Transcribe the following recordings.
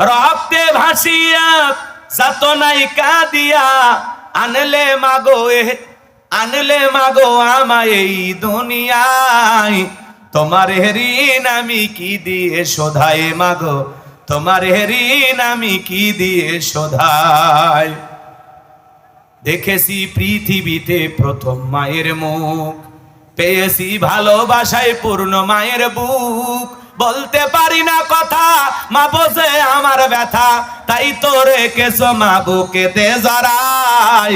রক্তে ভাসিয়া যাতনাই কাঁদিয়া আনলে মাগো আমায় এই দুনিয়ায়, তোমার ঋণ আমি কি দিয়ে শোধাই মাগো, তোমার ঋণ আমি কি দিয়ে শোধাই। দেখেছি পৃথিবীতে প্রথম মায়ের মুখ, পেয়েছি ভালোবাসায় পূর্ণ মায়ের বুক। বলতে পারি না কথা, মা বোঝে আমার ব্যথা, তাই তো রেখেছো মা বুকেতে জড়াই।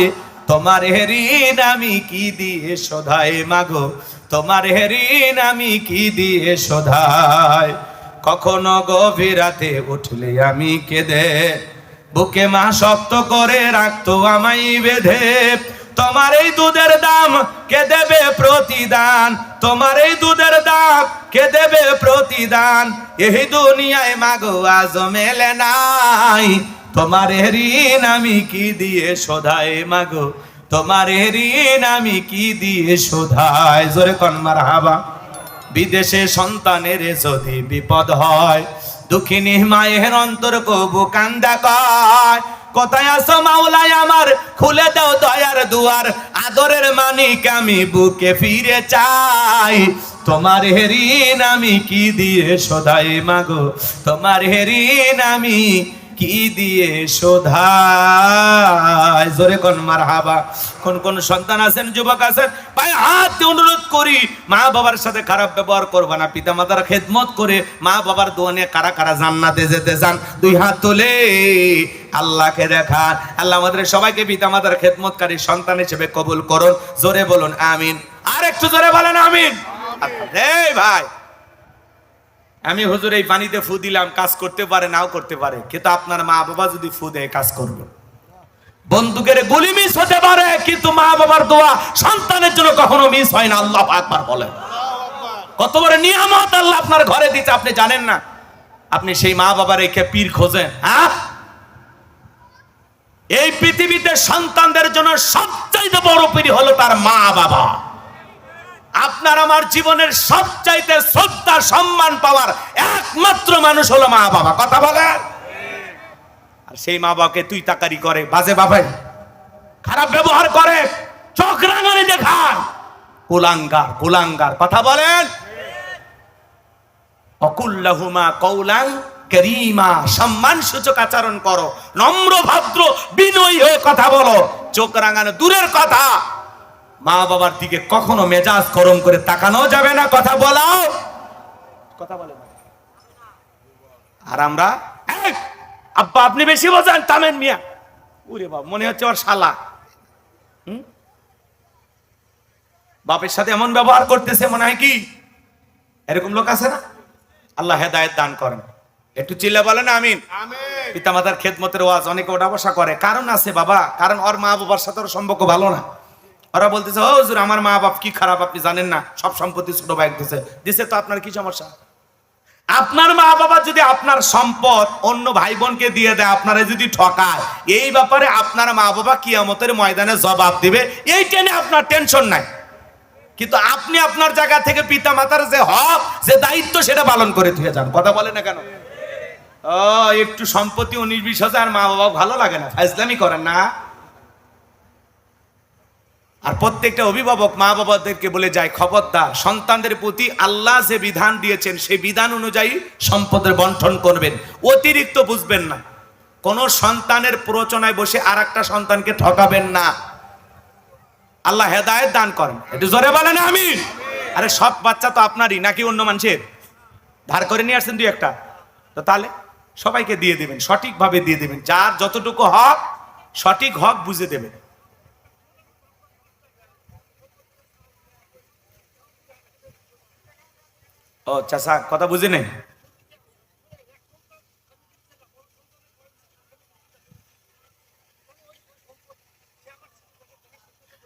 তোমার ঋণ আমি কি দিয়ে শোধাই মাগো, তোমার ঋণ আমি কি দিয়ে শোধাই। কখনো গভীর রাতে উঠলে আমি কেঁদে, বুকে মা শক্ত করে রাখতো আমায় বেঁধে। তোমার এই দুধের দাম কে দেবে প্রতিদান, তোমার এই দুধের দাম কে দেবে প্রতিদান। এই দুনিয়ায় মাগো আজ মেলে নাই, তোমার ঋণ আমি কি দিয়ে শোধাই মাগো, তোমার ঋণ আমি কি দিয়ে শোধাই। জোরে কোন মারহাবা। বিদেশে সন্তানের যদি বিপদ হয়, দুঃখিনী মায়ের অন্তর কবু কান্দা কয়। কোথায় আছো মাওলাই আমার, খুলে দাও দয়ার দুয়ার, আদরের মানিক আমি বুকে ফিরে চাই। তোমার ঋণ আমি কি দিয়ে শোধাই মাগো, তোমার ঋণ আমি কি দিয়ে শোধাই। জোরে কোন মারহাবা। কোন কোন সন্তান আছেন, যুবক আছেন, ভাই হাত অনুরোধ করি, মা বাবার সাথে খারাপ ব্যবহার করবা না। পিতা মাতার খেদমত করে মা বাবার দোয়া নিয়ে কারা কারা জান্নাতে যেতে চান, দুই হাত তুলে আল্লাহকে দেখান। আল্লাহ আমাদের সবাইকে পিতা মাতার খেদমতকারী সন্তান হিসেবে কবুল করুন। জোরে বলুন আমিন। আর একটু জোরে বলেন আমিন। এই ভাই, আমি হুজুর এই পানিতে ফু দিলাম, কাজ করতে পারে নাও করতে পারে, কিন্তু আপনার মা বাবা যদি ফু দেয় কাজ করবে। বন্দুকের গুলি মিস হতে পারে, কিন্তু মা বাবার দোয়া সন্তানের জন্য কখনো মিস হয় না। আল্লাহু আকবার বলেন। কত বড় নিয়ামত আল্লাহ আপনার ঘরে দিতে আপনি জানেন না। আপনি সেই মা বাবার রেখে পীর খোঁজেন। এই পৃথিবীতে সন্তানদের জন্য সবচাইতে বড় পীর হলো তার মা বাবা। আপনার আমার জীবনের সবচাইতে শ্রদ্ধা সম্মান পাওয়ার একমাত্র মানুষ হলো মা বাবা। কথা বলেন। আর সেই মা বাবাকে তুই তাকারি করে, বাজে বাবাই, খারাপ ব্যবহার করে, চোখ রাঙানি দেখান, কুলাঙ্গার কুলাঙ্গার। কথা বলেন। অকুল্লাহুমা কওলান কারীমা, সম্মান সূচক আচরণ করো, নম্র ভদ্র বিনয়ী হয়ে কথা বলো। চোখ রাঙানো দূরের কথা, মা বাবার দিকে কখনো মেজাজ গরম করে তাকানো যাবে না। কথা বলাও, কথা বলে। আর আমরা আব্বা আপনি বেশি বোঝেন, তামেন মিয়া, ওরে বাবা মনে হচ্ছে ওর শালা। বাপের সাথে এমন ব্যবহার করতেছে মনে হয় কি, এরকম লোক আছে না? আল্লাহ হেদায়েত দান করেন। একটু চিল্লা বলেন আমিন। পিতা মাতার খেদমতের ওয়াজ অনেকে ওঠা বসা করে, কারণ আছে বাবা, কারণ ওর মা বাবার সাথে ওর সম্পর্ক ভালো না। ওরা বলতেছে ও হুজুর আমার মা বাপ কি খারাপ আপনি জানেন না, সব সম্পত্তি ছোট ভাই দিছে তো আপনার কি সমস্যা? আপনার মা বাবা যদি আপনার সম্পদ অন্য ভাই বোনকে দিয়ে দেয়, আপনারা যদি ঠকায়, এই ব্যাপারে আপনার মা বাবা কিয়ামতের ময়দানে জবাব দিবে, এই টেনে আপনার টেনশন নাই। কিন্তু আপনি আপনার জায়গা থেকে পিতা মাতার যে হক, যে দায়িত্ব, সেটা পালন করে দিয়ে যান। কথা বলে না কেন? একটু সম্পত্তি 19-20 মা বাবা ভালো লাগে না, ফাজলামি করেন না। আর প্রত্যেকটা অভিভাবক মা বাবাদেরকে বলে যায়, খবরদার সন্তানদের প্রতি আল্লাহ যে বিধান দিয়েছেন সেই বিধান অনুযায়ী সম্পদের বন্টন করবেন, অতিরিক্ত বুঝবেন না। কোন সন্তানের প্ররোচনায় বসে আর একটা সন্তানকে ঠকাবেন না। আল্লাহ হেদায়েত দান করেন। একটু জোরে বলেন আমিন। আরে সব বাচ্চা তো আপনারই নাকি অন্য মানুষের? ধার করে নিয়ে আসছেন দুই একটা, তো তাহলে সবাইকে দিয়ে দেবেন, সঠিকভাবে দিয়ে দেবেন। যার যতটুকু হক, সঠিক হক বুঝে দেবেন। ও চাচা কথা বুঝে নেই।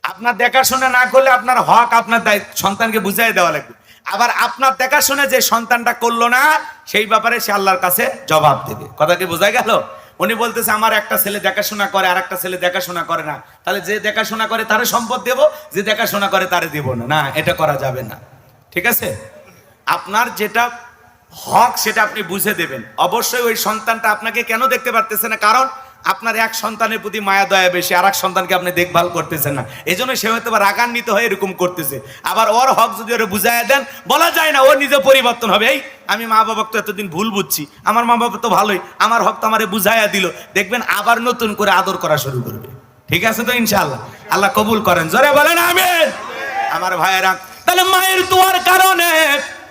আপনার দেখাশোনা না করলে আপনার হক আপনার সন্তানকে বুঝাই দেওয়া লাগবে। আবার আপনার দেখাশোনা যে সন্তানটা করলো না, সেই ব্যাপারে সে আল্লাহর কাছে জবাব দেবে। কথা কি বোঝা গেল? উনি বলতেছে আমার একটা ছেলে দেখাশোনা করে, আর একটা ছেলে দেখাশোনা করে না, তাহলে যে দেখাশোনা করে তারে সম্পদ দেব, যে দেখাশোনা করে তারে দেব না। না, এটা করা যাবে না। ঠিক আছে? আপনার যেটা হক সেটা আপনি বুঝে দেবেন। অবশ্যই ওই সন্তানটা আপনাকে কেন দেখতে পারতেছে না, কারণ আপনার এক সন্তানের প্রতি মায়া দয়া বেশি, আর এক সন্তানকে আপনি দেখভাল করতেছেন না, এই জন্য সে হয়তো বা রাগান্বিত হয়ে এরকম করতেছে। আবার ওর হক যদি ওরা বুঝাইয়া দেন, বলা যায় না ও নিজে পরিবর্তন হবে। এই আমি মা বাবাকে তো এতদিন ভুল বুঝছি, আমার মা বাবা তো ভালোই, আমার হক তো আমারে বুঝাইয়া দিল, দেখবেন আবার নতুন করে আদর করা শুরু করবে। ঠিক আছে তো ইনশাআল্লাহ? আল্লাহ কবুল করেন, জোরে বলেন আমিন। আমার ভাইয়েরা, তাহলে মায়ের দোয়ার কারণে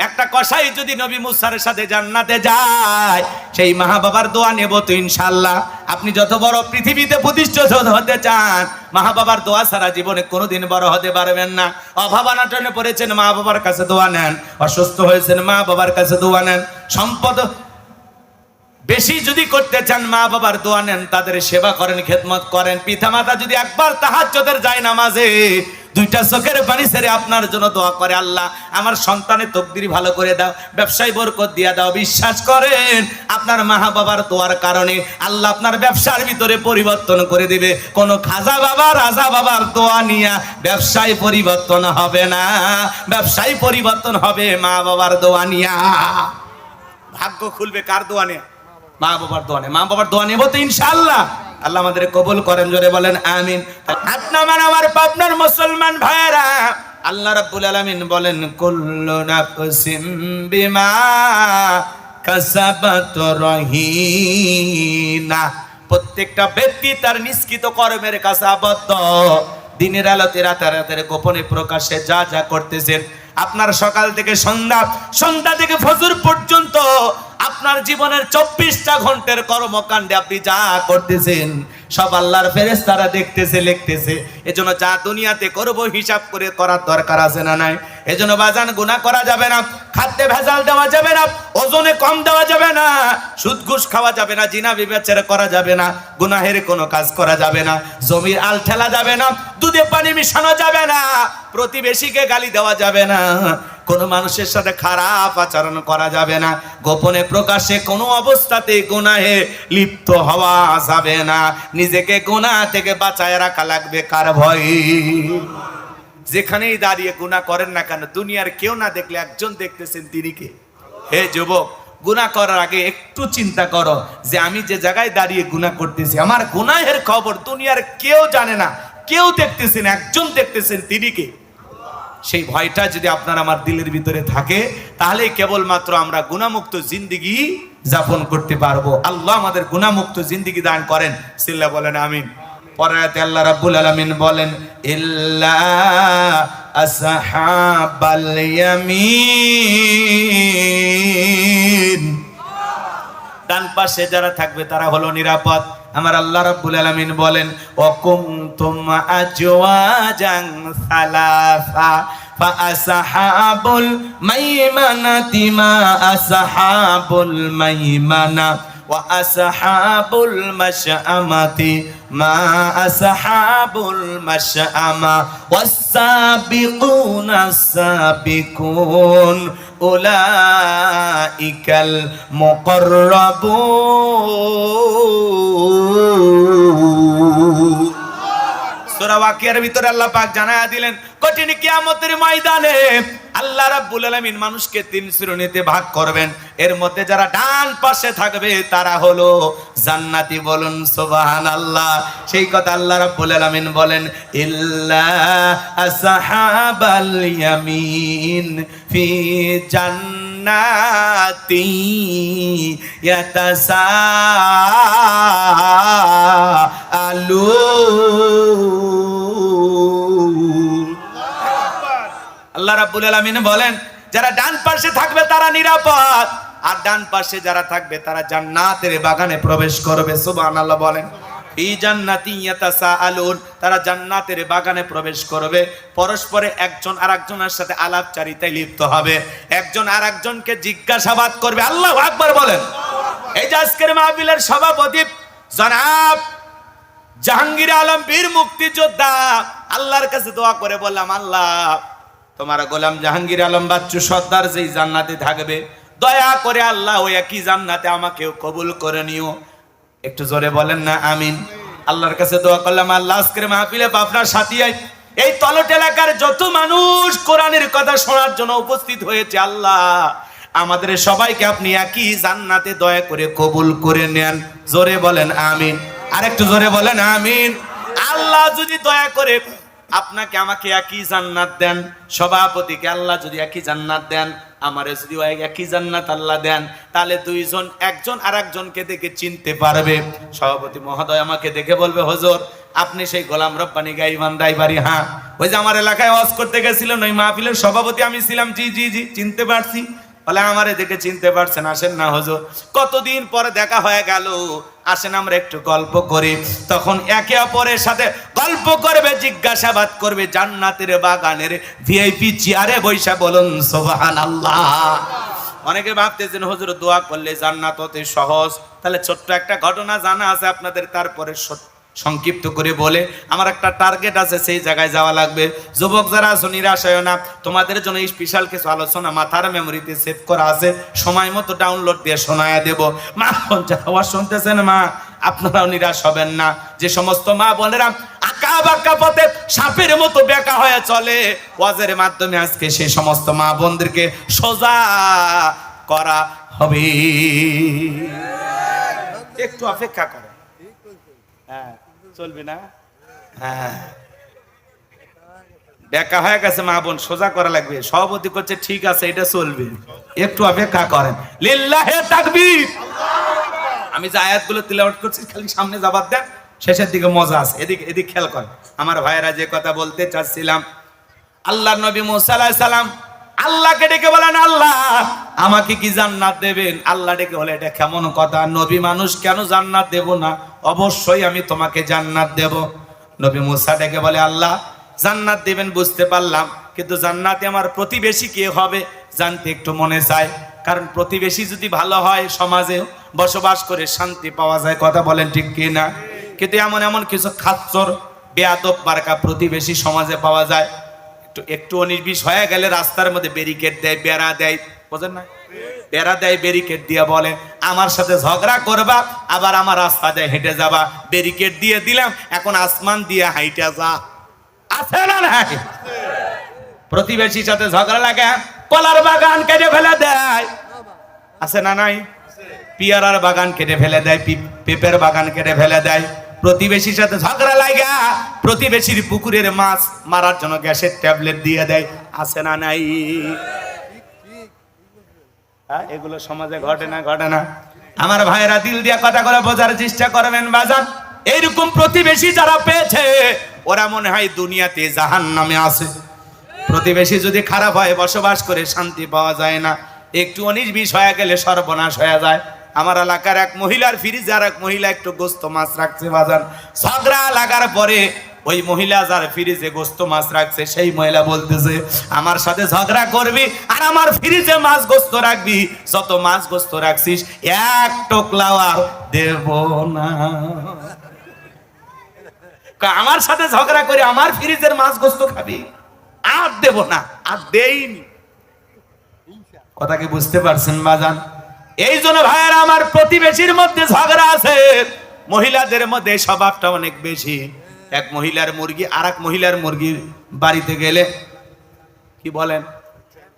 একটা কসাই যদি নবী মুসার সাথে জান্নাতে যায়, সেই মা বাবার দোয়া নেব তো ইনশাআল্লাহ। আপনি যত বড় পৃথিবীতে প্রতিষ্ঠিত হতে চান, মা বাবার দোয়া ছাড়া জীবনে কোনোদিন বড় হতে পারবেন না। অভাবনাটনে পড়েছেন, মা বাবার কাছে দোয়া নেন। অসুস্থ হয়েছেন, মা বাবার কাছে দোয়া নেন। সম্পদ বেশি যদি করতে চান, মা বাবার দোয়া নেন, তাদের সেবা করেন, খেদমত করেন। পিতামাতা যদি একবার তাহাজ্জুদের যায় নামাজে দুইটা চোখের পানি ছেড়ে আপনার জন্য দোয়া করে, আল্লাহ আমার সন্তানের তকদির ভালো করে দাও, ব্যবসায় বরকত দিয়া দাও, বিশ্বাস করেন আপনার মা বাবার দোয়ার কারণে আল্লাহ আপনার ব্যবসার ভিতরে পরিবর্তন করে দিবে। কোনো খাজা বাবা রাজা বাবার দোয়া নিয়ে ব্যবসায় পরিবর্তন হবে না, ব্যবসায় পরিবর্তন হবে মা বাবার দোয়া নিয়া। ভাগ্য খুলবে কার দোয়া নিয়ে? মা বাবার দোয়া নেই। মা বাবার দোয়া নেব তো ইনশাআল্লাহ। আল্লাহ আমাদের কবুল করেন, জোরে বলেন আমিন। আপনার আমার পাবনার মুসলমান ভাইরা, আল্লাহ রাব্বুল আলামিন বলেন কুল্লু নাফসিম বিমা কাসাবাত রহিনা। প্রত্যেকটা ব্যক্তি তার নিষ্কৃত কর্মের কাছে আবদ্ধ। দিনের আলোতে রাতের গোপনে প্রকাশে যা যা করতেছেন, আপনার সকাল থেকে সন্ধ্যা, সন্ধ্যা থেকে ফজর পর্যন্ত আপনার জীবনের 24টা ঘন্টার কর্মকাণ্ডে আপনি যা করতেছেন সব আল্লাহর ফেরেশতারা দেখতেছে, লিখতেছে। এজন্য যা দুনিয়াতে করব হিসাব করে করার দরকার আছে না নাই? এজন্য বাজান গুনাহ করা যাবে না, খাদ্যে ভেজাল দেওয়া যাবে না, ওজনে কম দেওয়া যাবে না, সুদ ঘুষ খাওয়া যাবে না, জিনা ব্যভিচার করা যাবে না, গুনাহের কোনো কাজ করা যাবে না, জমির আল ঠেলা যাবে না, দুধে পানি মিশানো যাবে না, প্রতিবেশীকে গালি দেওয়া যাবে না, কোন মানুষের সাথে খারাপ আচরণ করা যাবে না, গোপনে প্রকাশে কোনো অবস্থাতে গুনাহে লিপ্ত হওয়া যাবে না। নিজেকে গুনাহ থেকে বাঁচায় রাখা লাগবে কার ভয়ে? যেখানেই দাঁড়িয়ে গুনাহ করেন না কেন, দুনিয়ার কেউ না দেখলে একজন দেখতেছেন, তিনি কে? হে যুবক, গুনাহ করার আগে একটু চিন্তা করো যে আমি যে জায়গায় দাঁড়িয়ে গুনাহ করতেছি, আমার গুনাহের খবর দুনিয়ার কেউ জানে না, কেউ দেখতেছেন, একজন দেখতেছেন, তিনি কে? সেই ভয়টা যদি আপনার আমার দিলের ভিতরে থাকে, তাহলে কেবলমাত্র আমরা গুনাহমুক্ত জিন্দেগি যাপন করতে পারবো। আল্লাহ আমাদের গুনাহমুক্ত জিন্দেগি দান করেন, সিল্লা বলেন আমিন। পরের আয়াতে আল্লাহ রাব্বুল আলামিন বলেন ইল্লা আসহাবাল ইয়ামিন। ডান পাশে যারা থাকবে তারা হলো নিরাপদ। আমার আল্লাহ রাব্বুল আলামিন বলেন ওয়া কুনতুম আজওয়াজান সালাসা ফাআসহাবুল মাইমানাতি মা আসহাবুল মাইমানা ওয়া আসহাবুল মাশআমাতি মা আসহাবুল মাশআমা ওয়াস-সাবিকুনাস সাবিকুন উলাইকাল মুকাররাবুন। সূরা ওয়াকিয়ার ভিতরে আল্লাহ পাক জানায়া দিলেন কঠিন কিয়ামতের ময়দানে আল্লাহ রাব্বুল আলামিন মানুষকে 3 শ্রেণীতে ভাগ করবেন। এর মধ্যে যারা ডান পাশে থাকবে তারা হলো জান্নাতি। বলুন সুবহানাল্লাহ। সেই কথা আল্লাহ রাব্বুল আলামিন বলেন ইল্লা আসহাবাল ইয়ামিন ফি জান্নাতি ইয়াতাসাআলুন। আল্লাহ রাব্বুল আলামিন বলেন যারা ডান পাশে থাকবে তারা নিরাপদ, আর ডান পাশে যারা থাকবে তারা জান্নাতের বাগানে প্রবেশ করবে। সুবহানাল্লাহ বলেন। ফি জান্নাতি ইয়াতাসাআলুন, তারা জান্নাতের বাগানে প্রবেশ করবে। পরস্পরে একজন আরেকজনের সাথে আলাপচারিতায় লিপ্ত হবে, একজন আরেকজনকে জিজ্ঞাসাবাদ করবে। আল্লাহু আকবার বলেন। এই যে আজকের মাহফিলের সভাপতি জনাব জাহাঙ্গীর আলম বীর মুক্তিযোদ্ধা, আল্লাহর কাছে দোয়া করে বললাম আল্লাহ তোমার গোলাম জাহাঙ্গীর আলম বাচ্চু সর্দার যেই জান্নাতে থাকবে, দয়া করে আল্লাহ ওই একই জান্নাতে আমাকেও কবুল করে নিও। একটু জোরে বলেন না আমিন। আল্লাহর কাছে দোয়া করলাম আল্লাহ আজকের মাহফিলে আপনার সাথিয়ায় এই তলট এলাকার যত মানুষ কোরআনের কথা শোনার জন্য উপস্থিত হয়েছে, আল্লাহ আমাদের সবাইকে আপনি একই জান্নাতে দয়া করে কবুল করে নেন। জোরে বলেন আমিন। আরেকটু জোরে বলেন আমিন। আল্লাহ যদি দয়া করে আপনাকে আমাকে একই জান্নাত দেন, সভাপতিকে আল্লাহ যদি একই জান্নাত দেন, আমারে যদি একই জান্নাত আল্লাহ দেন, তাহলে দুইজন একজন আরেকজনকে দেখে চিনতে পারবে। সভাপতি মহোদয় আমাকে দেখে বলবে, হুজুর আপনি সেই গোলাম রব্বানী গাইবান রায়বাড়ি? হ্যাঁ। ওই যে আমার এলাকায় ওয়াজ করতে গেছিলেন ওই মাহফিলের সভাপতি আমি ছিলাম। জি জি জি, চিনতে পারছি। বলে আমারে দেখে চিনতে পারছেন, আসেন না হুজুর, কতদিন পরে দেখা হয়ে গেল, আসেন আমরা একটু গল্প করি। তখন একে অপরের সাথে গল্প করবে, জিজ্ঞাসাবাদ করবে, জান্নাতের বাগানের ভিআইপি চেয়ারে বৈশা বলুন সুবহানাল্লাহ। অনেকে ভাবতেছেন হুজুর দোয়া করলে জান্নাত হতে সহজ, তাহলে ছোট্ট একটা ঘটনা জানা আছে আপনাদের, তারপরে সংক্ষিপ্ত করে বলে আমার একটা টার্গেট আছে, সেই জায়গায় যাওয়া লাগবে। যুবক যারা আছো নিরাশ হয় না, তোমাদের জন্য স্পেশাল কিছু আলোচনা মাথার মেমোরিতে সেভ করা আছে, সময় মতো ডাউনলোড দিয়ে শোনায়া দেব। মা আওয়াজ শুনতেছেন মা, আপনারাও নিরাশ হবেন না। যে সমস্ত মা বোনেরা আঁকা বাঁকা পথে সাপের মতো বেঁকা হয়ে চলে, ওয়াজের মাধ্যমে আজকে সেই সমস্ত মা বোনদেরকে সোজা করা হবে। একটু অপেক্ষা করো। হ্যাঁ চলবে না? হ্যাঁ বেকা হয়ে গেছে মা বোন, সোজা করা লাগবে। সভাপতি করছে ঠিক আছে এটা চলবে, একটু অপেক্ষা করেন। লিল্লাহে তাকবীর। আমি যে আয়াতগুলো তিলাওয়াত করছি খালি সামনে জবাব দেন, শেষের দিকে মজা আছে। এদিক খেয়াল করেন আমার ভাইয়েরা, যে কথা বলতে চাচ্ছিলাম। আল্লাহর নবী মুসা আলাইহিস সালাম আল্লাহকে ডেকে বলেন, আল্লাহ আমাকে কি জান্নাত দেবেন? আল্লাহ ডেকে বলে, এটা কেমন কথা? নবী মানুষ কেন জান্নাত দেব না? অবশ্যই আমি তোমাকে জান্নাত দেব। নবী মুসা ডেকে বলে, আল্লাহ জান্নাত দেবেন বুঝতে পারলাম, কিন্তু জান্নাতে আমার প্রতিবেশী কে হবে জানতে একটু মনে চায়। কারণ প্রতিবেশী যদি ভালো হয় সমাজে বসবাস করে শান্তি পাওয়া যায়। কথা বলেন ঠিক কি না? কিন্তু এমন এমন কিছু খাচ্চর বেয়াদব বারকা প্রতিবেশী সমাজে পাওয়া যায়, একটু 19-20 হয়ে গেলে রাস্তার মধ্যে ব্যারিকেড দেয়, বেড়া দেয়, বোঝেন না? বেড়া দেয়, ব্যারিকেড দিয়ে বলে আমার সাথে ঝগড়া করবা, আবার আমার রাস্তা দিয়ে হেঁটে যাবা, ব্যারিকেড দিয়ে দিলাম, এখন আসমান দিয়ে হাইটা যা। আছে না নাই? প্রতিবেশীর সাথে ঝগড়া লাগে, কলার বাগান কেটে ফেলে দেয়, আছে না নাই? পিয়ারার বাগান কেটে ফেলে দেয়, পেঁপের বাগান কেটে ফেলে দেয়। প্রতিবেশীর সাথে ঝগড়া লাগা প্রতিবেশীর পুকুরের মাছ মারার জন্য গ্যাসের ট্যাবলেট দিয়ে দেয়, আছে না নাই? এগুলো সমাজে ঘটে না? আমার ভাইরা দিল দিয়া কথা করে বোঝার চেষ্টা করবেন বাজান। এইরকম প্রতিবেশী যারা পেয়েছে ওরা মনে হয় দুনিয়াতে জাহান্নামে আছে। প্রতিবেশী যদি খারাপ হয় বসবাস করে শান্তি পাওয়া যায় না, একটু 19-20 হয়ে গেলে সর্বনাশ হয়ে যায়। আমার এলাকার এক মহিলার ফ্রিজে আর এক মহিলা একটু গোস্ত মাছ রাখছে বাজান, ঝগড়া লাগার পরে ওই মহিলা যার ফ্রিজে গোস্ত মাছ রাখছে সেই মহিলা বলতেছে আমার সাথে ঝগড়া করবি আর আমার ফ্রিজে মাছ গোস্ত রাখবি, যত মাছ গোস্ত রাখছিস এক টোকলাও আর দেব না। আমার সাথে ঝগড়া করে আমার ফ্রিজের মাছ গোস্ত খাবি, আর দেব না, আর দেইনি। কথা কি বুঝতে পারছেন বাজান? এই জন্য ভাইয়েরা আমার, প্রতিবেশীর মধ্যে ঝগড়া আছে, মহিলাদের মধ্যে স্বভাবটা অনেক বেশি। এক মহিলার মুরগি আর এক মহিলার মুরগির বাড়িতে গেলে কি বলেন,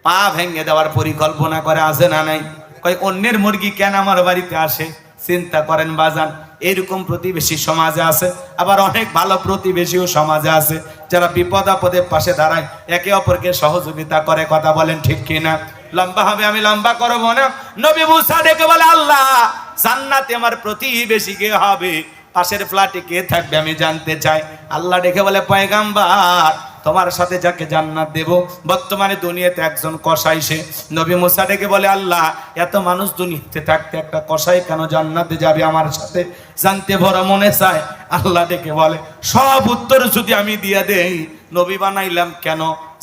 পা ভেঙে দেওয়ার পরিকল্পনা করে, আসে না নাই? কয় অন্যের মুরগি কেন আমার বাড়িতে আসে? চিন্তা করেন বাজান, এইরকম প্রতিবেশী সমাজে আছে। আবার অনেক ভালো প্রতিবেশীও সমাজে আছে যারা বিপদ আপদে পাশে দাঁড়ায়, একে অপরকে সহযোগিতা করে। কথা বলেন ঠিক কিনা? লম্বা হবে, আমি লম্বা করব না। নবী মুসা ডেকে বলে, আল্লাহ জান্নাতে আমার প্রতিবেশী কে হবে? পাশের ফ্ল্যাটে কে থাকবে আমি জানতে চাই। আল্লাহ ডেকে বলে, পয়গাম্বার তোমার সাথে যাকে জান্নাত দেব বর্তমানে দুনিয়াতে একজন কসাই সে। নবী মুসা ডেকে বলে, আল্লাহ এত মানুষ দুনিয়াতে থাকতে একটা কসাই কেন জান্নাতে যাবে আমার সাথে? জানতে বড় মনে চায়। আল্লাহ ডেকে বলে, সব উত্তর যদি আমি দিয়ে দেই, নবী বানাইলাম কেন?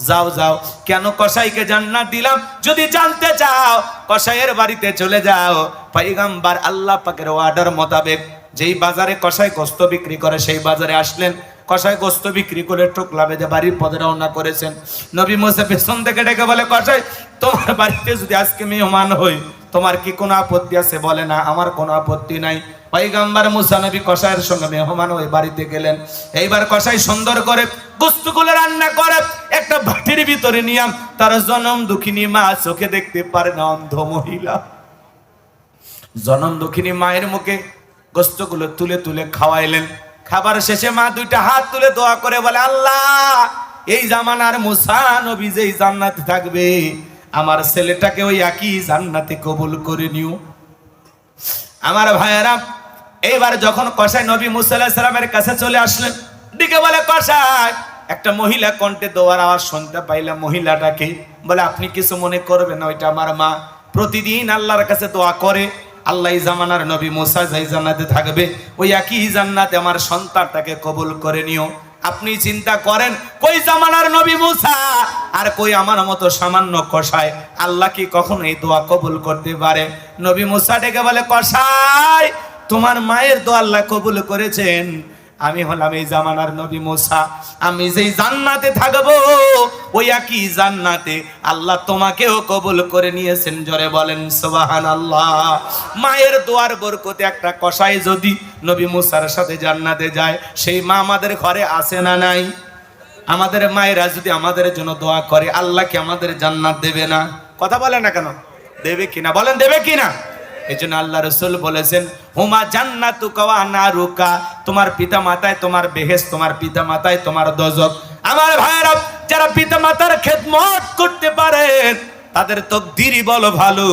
যাও কেন কসাইকে জান্নাত দিলাম? যদি জানতে চাও কসাইয়ের বাড়িতে চলে যাও। পয়গম্বর আল্লাহ পাকের অর্ডার মোতাবেক যেই বাজারে কসাই গোস্ত বিক্রি করে সেই বাজারে আসলেন। কসাই গোস্ত বিক্রি করে টোকলা বেঁধে বাড়ির পথে রওনা করেছেন। নবী মুসা পেছন থেকে ডেকে বলে, কসাই তোমার বাড়িতে যদি আজকে মেহমান হই তোমার কি কোনো আপত্তি আছে? বলে না, আমার কোনো আপত্তি নাই। পয়গম্বর মুসা নবী কসাইয়ের সঙ্গে মেহমান ওই বাড়িতে গেলেন। এইবার কসাই সুন্দর করে গোস্তগুলো রান্না করে একটা বাটির ভিতরে নিয়াম তার জনম দুঃখিনী মা, চোখে দেখতে পারে না, অন্ধ মহিলা, জনম দুঃখিনী মায়ের মুখে গোস্তগুলো তুলে তুলে খাওয়াইলেন। খাবার শেষে মা দুইটা হাত তুলে দোয়া করে বলে, আল্লাহ, এই জামানার মুসা নবী যেই জান্নাতে থাকবে, আমার ছেলেটাকে ওই একই জান্নাতে কবুল করে নিও। আমার ভাইয়েরা, এইবার যখন কসাই নবী মুসা আলাইহিস সালামের কাছে চলে আসলেন, দিকে বলে, কসাই, একটা মহিলা কণ্ঠে দোয়ার আওয়াজ শুনতে পাইলাম। মহিলাটাকে বলে, আপনি কিছু মনে করবেন না, ওইটা আমার মা। প্রতিদিন আল্লাহর কাছে দোয়া করে, আল্লাহ এই জামানার নবী মুসা যেই জান্নাতে থাকবে, ওই একই জান্নাতে আমার সন্তানটাকে কবুল করে নিও। আপনি চিন্তা করেন, কই জামানার নবী মুসা আর কই আমার মতো সামান্য কসাই, আল্লাহ কি কখনো এই দোয়া কবুল করতে পারে? নবী মুসা ডেকে বলে, কসাই, তোমার মায়ের দোয়া আল্লাহ কবুল করেছেন। আমি হলাম এই জামানার নবী মুসা, আমি যেই জান্নাতে থাকবো ওই একই জান্নাতে আল্লাহ তোমাকেও কবুল করে নিয়েছেন। জোরে বলেন সুবহানাল্লাহ। মায়ের দোয়ার বরকতে একটা কসাই যদি নবী মুসার সাথে জান্নাতে যায়, সেই মা আমাদের ঘরে আছে না নাই? আমাদের মায়েরা যদি আমাদের জন্য দোয়া করে, আল্লাহ কি আমাদের জান্নাত দেবে না? কথা বলে না কেন? দেবে কিনা বলেন, দেবে কিনা? এই জন্য আল্লাহ রসুল বলেছেন, হুমা জান্নাতুকা ওয়া নারুকা, তোমার পিতা মাতায় তোমার বেহেশত, তোমার পিতা মাতায় তোমার দোজখ। আমার ভাইয়েরা, যারা পিতা মাতার খেদমত করতে পারেন তাদের তকদিরই বলো ভালো।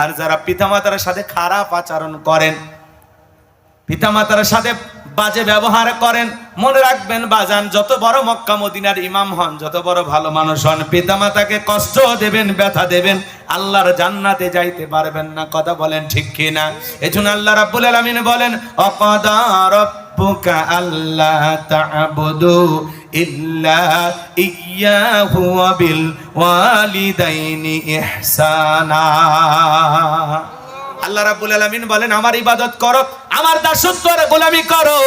আর যারা পিতা মাতার সাথে খারাপ আচরণ করেন, পিতা মাতার সাথে বাজে ব্যবহার করেন, মনে রাখবেন বাজান, যত বড় মক্কা মদিনার ইমাম হন, যত বড় ভালো মানুষ হন, পিতা মাতাকে কষ্ট দেবেন, ব্যথা দেবেন, আল্লাহর জান্নাতে যাইতে পারবেন না। কথা বলেন ঠিক কিনা? এজন্য আল্লাহ রাব্বুল আলামিন বলেন, অকদা রাব্বুকা আল্লা তা'বুদু ইল্লা ইয়্যাহু ওয়া বিল ওয়ালিদাইনি ইহসানা। আল্লাহ রাব্বুল আলামিন বলেন, আমার ইবাদত করো, আমার দাসত্বের গোলামি করো।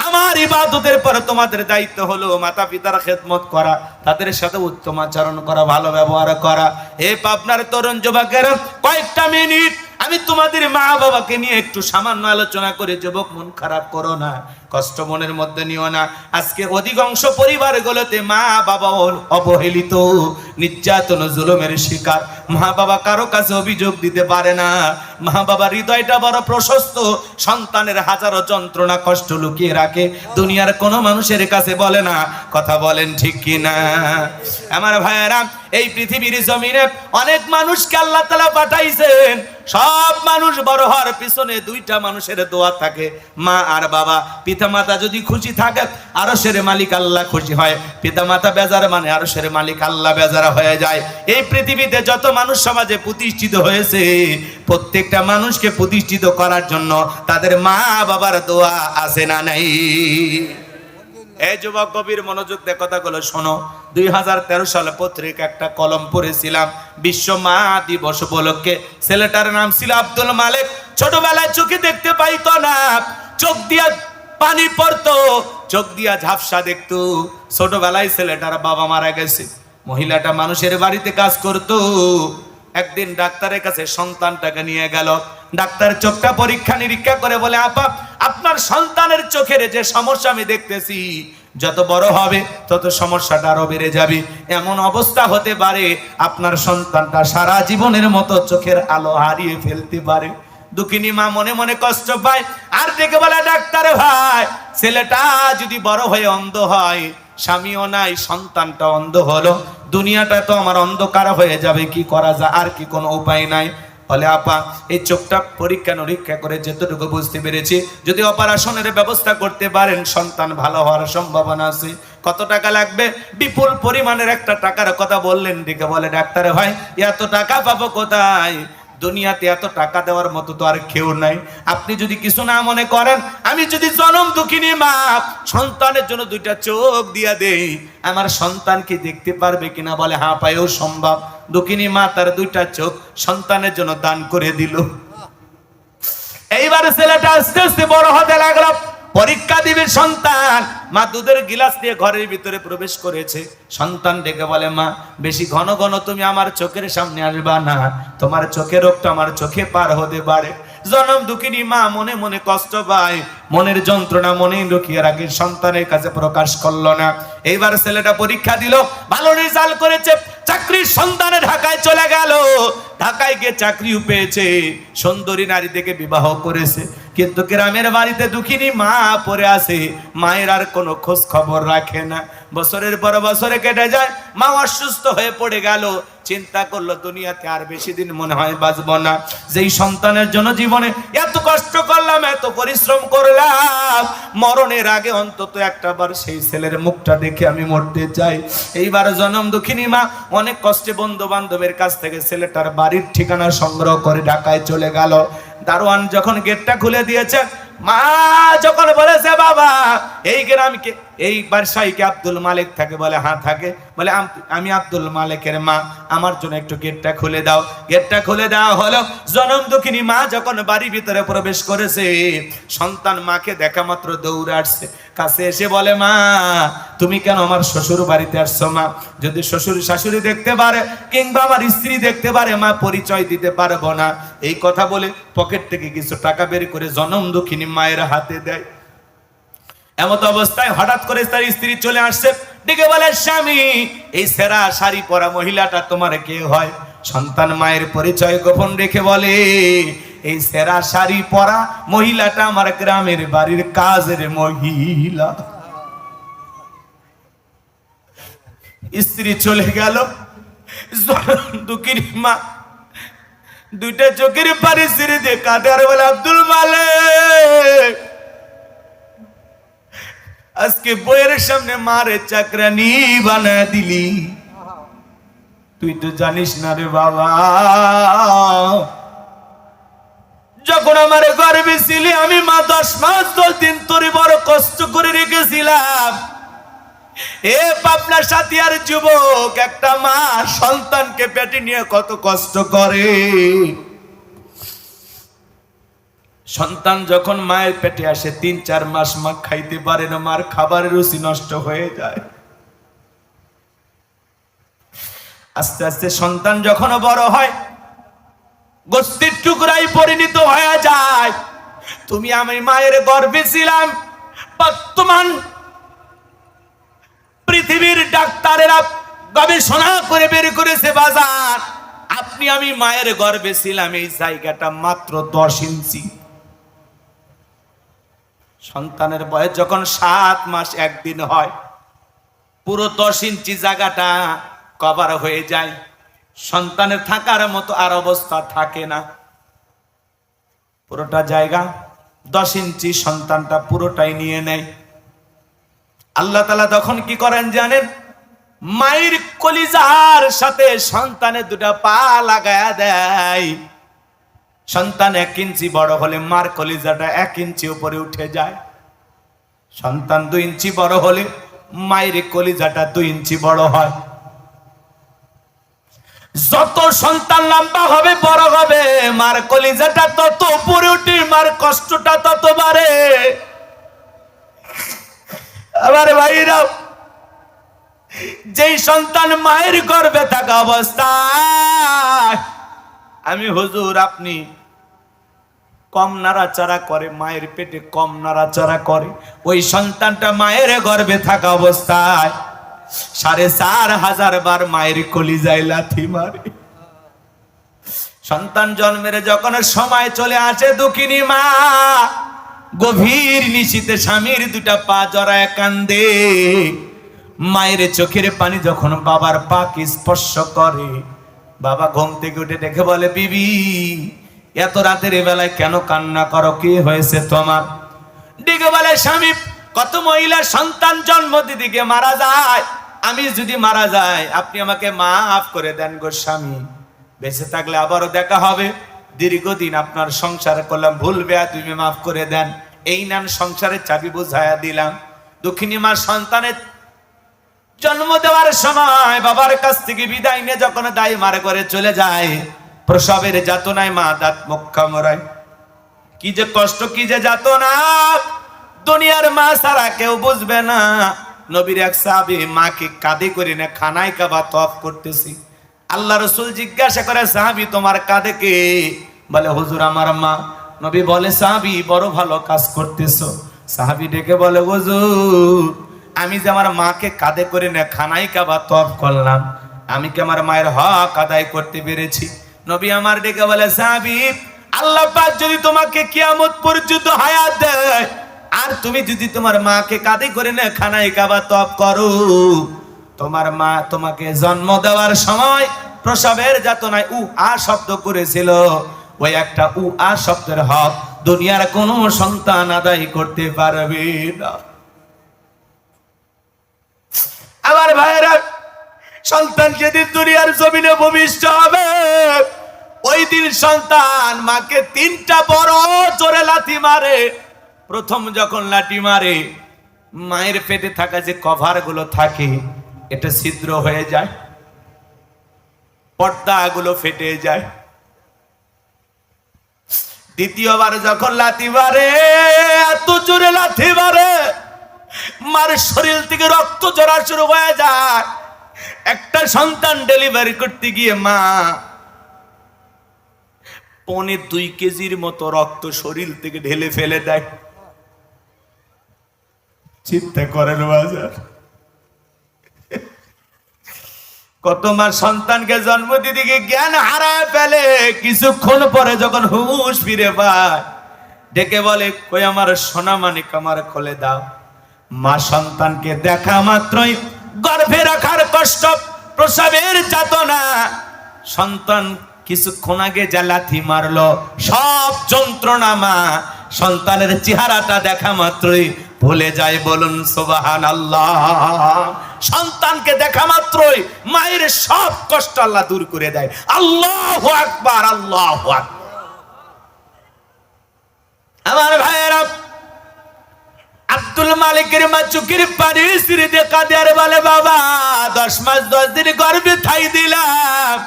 আমার ইবাদতের পর তোমাদের দায়িত্ব হলো মাতা পিতার খেদমত করা, তাদের সাথে উত্তম আচরণ করা, ভালো ব্যবহার করা। এ পাবনার তরুণ যুবকেরা, কয়েকটা মিনিট আমি তোমাদের মা বাবাকে নিয়ে একটু সামান্য আলোচনা করে। যুবক, মন খারাপ করো না, কষ্ট মনের মধ্যে নিও না। আজকে অধিকাংশ পরিবারগুলোতে মা বাবা অবহেলিত, নির্যাতন জুলুমের শিকার। মা বাবা কারো কাছে অভিযোগ দিতে পারে না। মা বাবার হৃদয়টা বড় প্রশস্ত, সন্তানের হাজারো যন্ত্রণা কষ্ট লুকিয়ে রাখে, দুনিয়ার কোনো মানুষের কাছে বলে না। কথা বলেন ঠিক কিনা? আমার ভাইয়েরা, এই পৃথিবীর জমিনে অনেক মানুষকে আল্লাহ তাআলা পাঠাইছেন। সব মানুষ বড় হওয়ার পিছনে দুইটা মানুষের দোয়া থাকে, মা আর বাবা। পিতা মাতা যদি খুশি থাকে, আরশের মালিক আল্লাহ খুশি হয়। পিতা মাতা বেজার মানে আরশের মালিক আল্লাহ বেজার হয়ে যায়। এই পৃথিবীতে যত মানুষ সমাজে প্রতিষ্ঠিত হয়েছে, প্রত্যেকটা মানুষকে প্রতিষ্ঠিত করার জন্য তাদের মা বাবার দোয়া আছে না নাই? এই যুবক, গভীর মনোযোগ দিয়ে কথাগুলো শোনো। 2013 সালে পত্রিকা একটা কলম পড়েছিলাম, বিশ্ব মা দিবস উপলক্ষে। ছেলেটার নাম ছিল আব্দুল মালেক। ছোটবেলায় চোখে দেখতে পাইতো না, চোখ দিয়া পানি পড়তো, চোখ দিয়া ঝাপসা দেখতো। ছোটবেলায় ছেলেটার বাবা মারা গেছে। মহিলাটা মানুষের বাড়িতে কাজ করতো। একদিন ডাক্তারের কাছে সন্তানটাকে নিয়ে গেল। ডাক্তার চোখটা পরীক্ষা নিরীক্ষা করে বলে, আপা, আপনার সন্তানের চোখের যে সমস্যা আমি দেখতেছি, যত বড় হবে তত সমস্যাটা আরো বেড়ে যাবে। এমন অবস্থা হতে পারে আপনার সন্তানটা সারা জীবনের মতো চোখের আলো হারিয়ে ফেলতে পারে। দুঃখিনী মা মনে মনে কষ্ট পায়, আর ডেকে বলে, ডাক্তার ভাই, ছেলেটা যদি বড় হয়ে অন্ধ হয়, স্বামীও নাই, সন্তানটা অন্ধ হলো, দুনিয়াটা তো আমার অন্ধকার হয়ে যাবে, কি করা যায়? আর কি কোনো উপায় নাই? বলে, আপা, এই চোখটা পরীক্ষা নিরীক্ষা করে যেতটুকু বুঝতে পেরেছি, যদি অপারেশনের ব্যবস্থা করতে পারেন, সন্তান ভালো হওয়ার সম্ভাবনা আছে। কত টাকা লাগবে? বিপুল পরিমাণের একটা টাকার কথা বললেন। ডেকে বলে, ডাক্তার ভাই, এত টাকা পাবো কোথায়? দুনিয়াতে এত টাকা দেওয়ার মতো তো আর কেউ নাই। আপনি যদি কিছু না মনে করেন, আমি যদি জনম দুঃখিনী মা সন্তানের জন্য দুইটা চোখ দিয়া দেই, আমার সন্তান কি দেখতে পারবে কিনা? বলে, হ্যাঁ, পায়েও সম্ভব। দুঃখিনী মা তার দুইটা চোখ সন্তানের জন্য দান করে দিল। এইবার ছেলেটা আস্তে আস্তে বড় হতে লাগলো। পরীক্ষা দিবে সন্তান। মা দুধের গিলাস দিয়ে ঘরের ভিতরে প্রবেশ করেছে। সন্তান ডেকে বলে, মা বেশি ঘন ঘন তুমি আমার চোখের সামনে আসবা না, তোমার চোখের রোগটা আমার চোখে পার হতে পারে। জনম দুঃখিনী মা মনে মনে কষ্ট পায়, মনের যন্ত্রণা মনে লুকিয়ে রাখে, সন্তানের কাছে প্রকাশ করলো না। এইবার ছেলেটা পরীক্ষা দিল, ভালো রেজাল্ট করেছে, চাকরির সন্ধানে ঢাকায় চলে গেল। ঢাকায় গিয়ে চাকরিও পেয়েছে, সুন্দরী নারী থেকে বিবাহ করেছে। কিন্তু গ্রামের বাড়িতে দুঃখিনী মা পড়ে আছে, মায়ের আর কোনো খোঁজ খবর রাখে না। বছরের পর বছরে কেটে যায়, মা অসুস্থ হয়ে পড়ে গেল। চিন্তা করলো দুনিয়াতে আর বেশি দিন মনে হয় বাঁচবো না। যেই সন্তানের জন্য জীবনে এত কষ্ট করলাম, এত পরিশ্রম করলাম, মরণের আগে অন্তত একটা বার সেই ছেলের মুখটা দেখে আমি মরতে চাই। এইবার জনম দুঃখিনী মা অনেক কষ্টে বন্ধু বান্ধবের কাছ থেকে ছেলেটার বাড়ির ঠিকানা সংগ্রহ করে ঢাকায় চলে গেল। দারোয়ান যখন গেটটা খুলে দিয়েছে, মা যখন বলেছে, বাবা এই গ্রামকে এই বাসায় আব্দুল মালিক থাকে? বলে হ্যাঁ থাকে। বলে আমি আব্দুল মালিকের মা, আমার জন্য একটু গেটটা খুলে দাও। গেটটা খুলে দেওয়া হলো। জনম দুঃখিনী মা যখন বাড়ির ভিতরে প্রবেশ করেছে, সন্তান মাকে দেখা মাত্র দৌড়ে আসছে, কাছে এসে বলে, মা তুমি কেন আমার শ্বশুর বাড়িতে আসছো? মা যদি শ্বশুর শাশুড়ি দেখতে পারে কিংবা আমার স্ত্রী দেখতে পারে, মা পরিচয় দিতে পারবো না। এই কথা বলে পকেট থেকে কিছু টাকা বের করে জনম দুঃখিনী মায়ের হাতে দেয়। এমত অবস্থায় হঠাৎ করে তার স্ত্রী চলে আসছে, ডেকে বলে, স্বামী এই সেরা শাড়ি পরা মহিলাটা তোমার কে হয়? সন্তান মায়ের পরিচয় গোপন রেখে বলে, এই সেরা শাড়ি পরা মহিলাটা আমার গ্রামের বাড়ির কাজের মহিলা। স্ত্রী চলে গেল। দুঃখিনী মা দুইটা চোখের পানি ছেড়ে দিয়ে কাঁদে আর বলে, আব্দুল মালিক আজকে বইয়ের সামনে মারে চাকরানি বানায় দিলি, তুই তো জানিস না রে বাবা, যখন আমার গর্ভে ছিলি আমি মা 10 মাস 10 দিন তোরে বড় কষ্ট করে রেখেছিলাম। এ পাবনার সাথিয়ার যুবক, একটা মা সন্তানকে পেটে নিয়ে কত কষ্ট করে। সন্তান যখন মায়ের পেটে আসে 3-4 মাস মা খাইতে পারে না, মার খাবারের রুচি নষ্ট হয়ে যায়। আস্তে আস্তে সন্তান যখন বড় হয়, গোস্তের টুকরাই পরিণত হয়ে যায়। তুমি আমি মায়ের গর্ভে ছিলাম, বর্তমান পৃথিবীর ডাক্তারেরা গবেষণা করে বের করেছে বাজার, আপনি আমি মায়ের গর্ভে ছিলাম এই জায়গাটা মাত্র 10 ইঞ্চি। সন্তানের বয়স যখন 7 মাস 1 দিন হয়, পুরো 10 ইঞ্চি জায়গাটা কভার হয়ে যায়। সন্তানের থাকার মতো আর অবস্থা থাকে না, পুরোটা জায়গা 10 ইঞ্চি সন্তানটা পুরোটাই নিয়ে নেয়। আল্লাহ তাআলা তখন কি করেন জানেন? মায়ের কলিজার সাথে সন্তানের 2টা পা লাগায়া দেয়। সন্তান 1 ইঞ্চি বড় হলে মার কলিজাটা 1 ইঞ্চি উপরে উঠে যায়। সন্তান 2 ইঞ্চি বড় হলে মায়ের কলিজাটা 2 ইঞ্চি বড় হয়। যত সন্তান লম্বা হবে বড় হবে, মার কলিজাটা তত উপরে উঠে, মার কষ্টটা তত বাড়ে। আমার ভাইরা, যেই সন্তান মায়ের গর্ভে থাকা অবস্থায় আমি হুজুর আপনি কম নাড়াচাড়া করে, মায়ের পেটে কম নাড়াচাড়া করে, ওই সন্তানটা মায়ের গর্ভে থাকা অবস্থায় 4500 বার মায়ের কলিজায় লাথি মারে। সন্তান জন্মের যখন সময় চলে আসে, দুঃখিনী মা গভীর নিশীতে স্বামীর 2টা পা জড়ায় কান্দে। মায়ের চোখের পানি যখন বাবার পাকে স্পর্শ করে, বাবা ঘুম থেকে উঠে দেখে বলে, বিবি এত রাতের বেলায় কেন কান্না করো, কি হয়েছে তোমার? ডেকে বলে, স্বামী কত মহিলা সন্তান জন্ম দিতে গিয়ে মারা যায়, আমি যদি মারা যাই আপনি আমাকে মাফ করে দেন গো স্বামী, বেঁচে থাকলে আবারও দেখা হবে, দীর্ঘদিন আপনার সংসার করলাম, ভুল বেয়াদবি মাফ করে দেন, এই নান সংসারের চাবি বুঝাইয়া দিলাম। দুঃখিনী মা সন্তানের জন্ম দেওয়ার সময় বাবার কাছ থেকে বিদায় নিয়ে যখন দাই মার করে চলে যায়, প্রসবের যাতনায় মা দাঁত মুখ কামড়ায়, কি যে কষ্ট, কি যে যাতনা। দুনিয়ার মা ছাড়া কেউ বুঝবে না। নবীর এক সাহাবী মাকে কাঁধে করে না খানায় কাবা তওয়াফ করতেছি। আল্লাহ রাসূল জিজ্ঞাসা করে, সাহাবী তোমার কাঁধে কে? বলে হুজুর আমার মা। নবী বলে, সাহাবী বড় ভালো কাজ করতেছো। সাহাবী ডেকে বলে, হুজুর আমি যে আমার মাকে কাঁধে করে না খানায় কাবা তওয়াফ করলাম, আমি কি আমার মায়ের হক আদায় করতে পেরেছি? নবী আমার ডেকে বলে, সাহাবী আল্লাহ পাক যদি তোমাকে কিয়ামত পর্যন্ত হায়াত দেয়, আর তুমি যদি তোমার মাকে কাঁধে করে না খানায় কাবা তওয়াফ করো, তোমার মা তোমাকে জন্ম দেওয়ার সময় প্রসবের যাতনায় আ শব্দ করেছিল, ওই একটা আ শব্দের হক দুনিয়ার কোন সন্তান আদায় করতে পারবে না। আমার ভাইরা, সন্তান যেদিন দুনিয়ার জমিনে ভূমিষ্ঠ হবে, ওই দিন সন্তান মাকে 3টা বড় জোরে লাথি মারে। প্রথম যখন লাঠি মারে, মায়ের পেটে থাকা যে কভার গুলো থাকে এটা ছিদ্র হয়ে যায়, পর্দা গুলো ফেটে যায়। দ্বিতীয়বার যখন লাথি মারে, এত জোরে লাথি মারে, মার শরীর থেকে রক্ত ঝরা শুরু হয়ে যায়। একটা সন্তান ডেলিভারি করতে গিয়ে মা 1.25 কেজির মতো রক্ত শরীর থেকে ঢেলে ফেলে দেয়। চিন্তা করেন বাজার, কত মা সন্তানকে জন্ম দিতে গিয়ে জ্ঞান হারায় ফেলে। কিছুক্ষণ পরে যখন হুঁশ ফিরে পায়, ডেকে বলে, কই আমার সোনা মানিক, আমার কোলে দাও। মা সন্তানকে দেখা মাত্রই গর্ভে রাখার কষ্ট, প্রসবের যাতনা, সন্তান কিছুক্ষণ আগে যা লাথি মারলো সব যন্ত্রণা মা সন্তানের চেহারাটা দেখা মাত্রই ভুলে যায়। বলুন সুবহানাল্লাহ। সন্তানকে দেখা মাত্রই মায়ের সব কষ্ট আল্লাহ দূর করে দেয়। আল্লাহু আকবার, আল্লাহু আকবার। আমার ভাইয়েরা, আব্দুল মালিকের মা চোখের পানি ছিঁড়ে দিয়ে কাঁদে আর বলে, বাবা 10 মাস 10 দিন গর্ভে ঠাই দিলাম,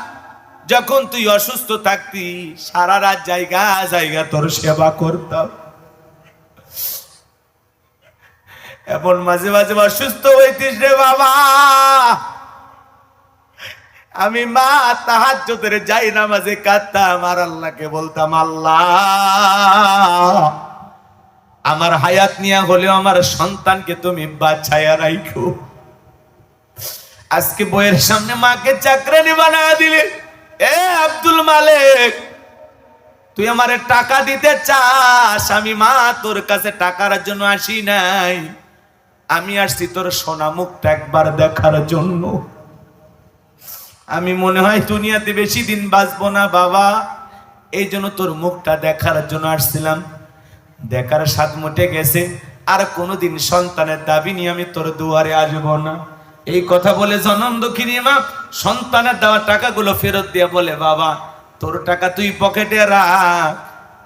যখন তুই অসুস্থ থাকতি সারা রাত জায়গা জায়গা তোর সেবা করতাম, এখন মাঝে মাঝে অসুস্থ হইতিস রে বাবা। আমি মা তাহাজ্জুদের যাই নামাজে কাঁদতাম আর আল্লাহকে বলতাম, আল্লাহ আমার হায়াত নিয়া হলেও আমার সন্তানকে তুমি বাঁচাইয়া রাখো। আজকে বইয়ের সামনে মাকে চাকরানি বানায় দিলে। এ আব্দুল মালিক, তুই আমারে টাকা দিতে চাস? আমি মা তোর কাছে টাকার জন্য আসি নাই, আমি আসছি তোর সোনা মুখটা একবার দেখার জন্য। আমি মনে হয় দুনিয়াতে বেশি দিন বাঁচবো না বাবা, এই জন্য তোর মুখটা দেখার জন্য আসছিলাম। দেখার স্বাদ মুটে গেছে, আর কোনোদিন সন্তানের দাবি নিয়ে আমি তোর দুয়ারে আসবো না। এই কথা বলে জনম দুঃখিনী মা সন্তানের দেওয়া টাকাগুলো ফেরত দিয়ে বলে, বাবা তোর টাকা তুই পকেটে রাখ,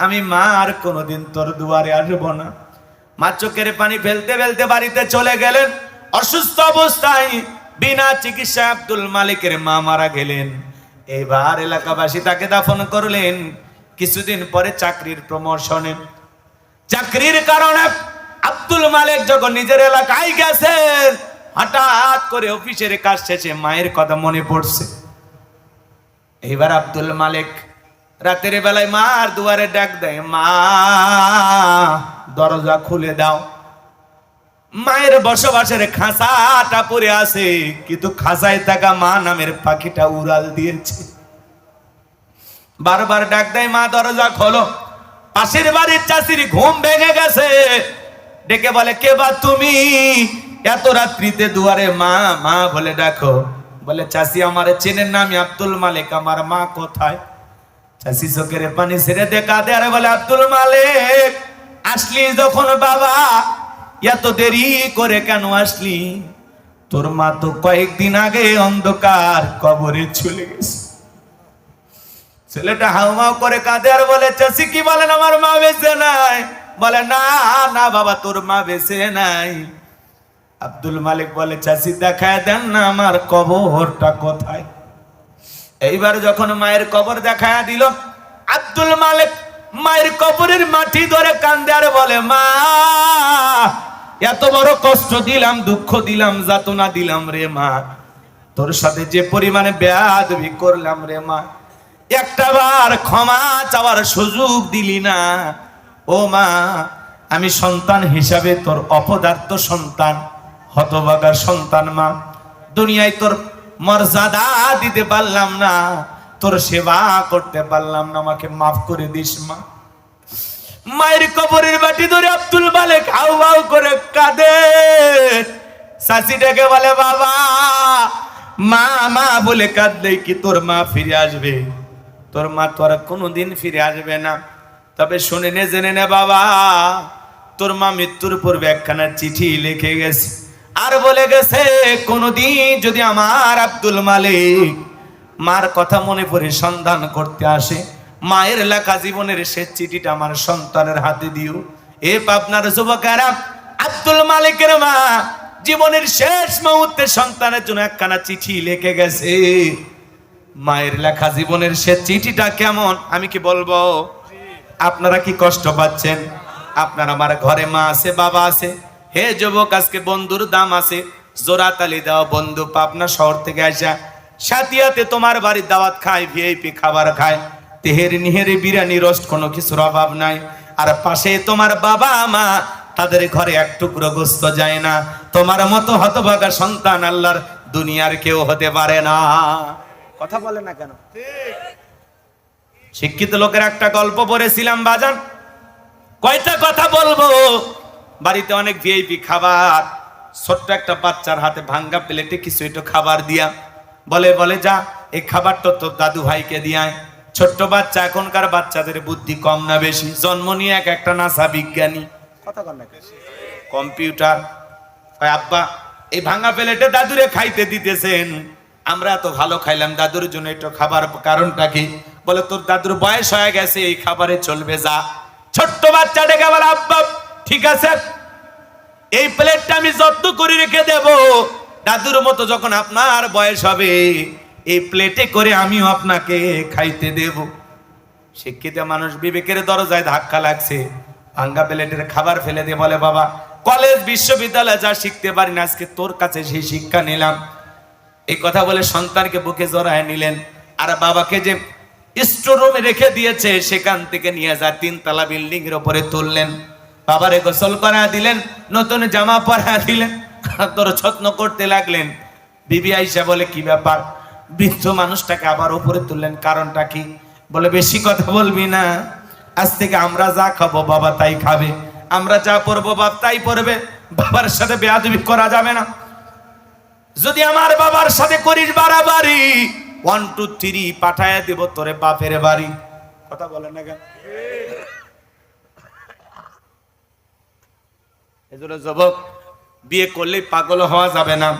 আমি মা আর কোনোদিন তোর দুয়ারে আসবো না। মা চোখের পানি ফেলতে ফেলতে বাড়িতে চলে গেলেন। অসুস্থ অবস্থায় বিনা চিকিৎসায় আব্দুল মালিকের মা মারা গেলেন। এবার এলাকাবাসী তাকে দাফন করলেন। কিছুদিন পরে চাকরির প্রমোশনে, চাকরির কারণে আব্দুল মালিক যখন নিজের এলাকায় গেছেন, হঠাৎ করে অফিসের কাজ শেষে মায়ের কথা মনে পড়ছে। এইবার আব্দুল মালিক রাতের বেলায় মার দুয়ারে ডাক দেয়, মা দরজা খুলে দাও। মায়ের বসবাসের খাঁচাটা পড়ে আছে, কিন্তু খাঁচায় থাকা মা নামের পাখিটা উড়াল দিয়েছে। বারবার ডাক দেয়, মা দরজা খোলো। পাশের বাড়ির চাষির ঘুম ভেঙে গেছে, ডেকে বলে, কে বা তুমি এত রাত্রিতে দুয়ারে? মা মা বলে ডাকো। বলে, চাষি আমারে চেনেন না? আমি আব্দুল মালিক, আমার মা কোথায়? চাষি চোখের পানি ছেড়ে দেখা দে আর বলে, আব্দুল মালিক আসলি যখন বাবা, এত দেরি করে কেন আসলি? তোর মা তো কয়েকদিন আগে অন্ধকার কবরে চলে গেছে। ছেলেটা হাউমাউ করে কাঁদে আর বলে, চাষি কি বলেন, আমার মা বেঁচে নাই? বলে, না না বাবা, তোর মা বেঁচে নাই। আব্দুল মালিক বলে, চাষি দেখায় দেন না আমার কবরটা কোথায়? এইবার যখন মায়ের কবর দেখায় দিল, আব্দুল মালিক মায়ের কবরের মাটি ধরে কান্দে আর বলে, মা এত বড় কষ্ট দিলাম, দুঃখ দিলাম, যাতনা দিলাম রে মা, তোর সাথে যে পরিমাণে বেয়াদবি করলাম রে মা, একটা বার ক্ষমা চাওয়ার সুযোগ দিলি না। ও মা, আমি সন্তান হিসাবে তোর অপদার্থ সন্তান, হতভাগা সন্তান মা, দুনিয়ায় তোর মর্যাদা দিতে পারলাম না, তোর সেবা করতে পারলাম না, আমাকে মাফ করে দিস মা। মায়ের কবরের বাটি ধরে আব্দুল মালেক হাউ হাউ করে কাঁদে। চাচিটাকে বলে বাবা, মা মা বলে কাঁদলে কি তোর মা ফিরে আসবে? তোর মা তো আর কোনোদিন ফিরে আসবে না। তবে শুনে নে, জেনে নে বাবা, তোর মা মৃত্যুর পূর্বে একখানা চিঠি লিখে গেছে, আর বলে গেছে কোনোদিন যদি আমার আব্দুল মালিক মার কথা মনে পড়ে সন্ধান করতে আসে, মায়ের লেখা জীবনের শেষ চিঠিটা আমার সন্তানের হাতে দিও। এ পাবনার যুবকেরা, আব্দুল মালিকের মা জীবনের শেষ মুহূর্তে সন্তানের জন্য একখানা চিঠি লিখে গেছে। মায়ের লেখা জীবনের শেষ চিঠিটা কেমন আমি কি বলবো? আপনারা কি কষ্ট পাচ্ছেন? আপনার আমার ঘরে মা আছে, বাবা আছে। হে যুবক, আজকে বন্ধুর দাম আছে, জোড়া তালি দাও। বন্ধু পাবনা শহর থেকে আসা, সাথিয়াতে তোমার বাড়ির দাওয়াত খায়, ভিআইপি খাবার খায়, তেহের নিহেরে বিরিয়ানি রোস্ট, কোনো কিছুর অভাব নাই। আর পাশে তোমার বাবা মা, তাদের ঘরে এক টুকরো গোস্ত যায় না। তোমার মতো হতভাগা সন্তান আল্লাহর দুনিয়ার কেউ হতে পারে না। কথা বলে না কেন? শিক্ষিত লোকের একটা গল্প পড়েছিলাম বাজান, কয়টা কথা বলবো। বাড়িতে অনেক ভিআইপি খাবার, ছোট্ট একটা বাচ্চার হাতে ভাঙ্গা প্লেটে কিছু একটু খাবার দিয়া বলে যা এই খাবারটা তোর দাদু ভাইকে দিয়ায়। ছোট্ট বাচ্চা, এখনকার বাচ্চাদের বুদ্ধি কম না বেশি? জন্ম নিয়ে এক একটা নাসা বিজ্ঞানী, কথা বল না, কম্পিউটার। আব্বা এই ভাঙ্গা প্লেটে দাদুরে খাইতে দিতেছেন, আমরা তো ভালো খাইলাম, দাদুর জন্য একটু খাবার, কারণটা কি? বলে তোর দাদুর বয়স হয়ে গেছে, এই খাবারে চলবে, যা। ছোট্ট বাচ্চা ডেকে বলে আব্বা ঠিক আছে, এই প্লেটটা আমি যত্ন করে রেখে দেব, দাদুর মতো যখন আপনার বয়স হবে এই প্লেটে করে আমিও আপনাকে খাইতে দেব। শিক্ষিত মানুষ বিবেকের দরজায় ধাক্কা লাগছে, ভাঙ্গা প্লেটের খাবার ফেলে দিয়ে বলে বাবা, কলেজ বিশ্ববিদ্যালয়ে যা শিখতে পারি না, আজকে তোর কাছে সেই শিক্ষা নিলাম। এই কথা বলে সন্তানকে বুকে জড়ায় নিলেন, আর বাবাকে যে স্টোররুমে রেখে দিয়েছে সেখান থেকে নিয়ে যা 3 তলা বিল্ডিং এর উপরে তুললেন। বাবারে গোসল করা দিলেন, নতুন জামা পরা দিলেন, তোর যত্ন করতে লাগলেন। বিবি আইসা বলে কি ব্যাপার? বৃদ্ধ মানুষটাকে আবার উপরে তুললেন, কারণটা কি? বলে বেশি কথা বলবি না, আজ থেকে আমরা যা খাবো বাবা তাই খাবে, আমরা যা পরবো বাপ তাই পরবে, বাবার সাথে বেয়াদবি করা যাবে না। যদি আমার বাবার সাথে করিস বাড়াবাড়ি 1 2 3 পাঠায়া দেব তোরে বাপের বাড়ি। কথা বলেন না কেন? এজন্য যুবক, বিয়ে করলে পাগল হওয়া যাবে না।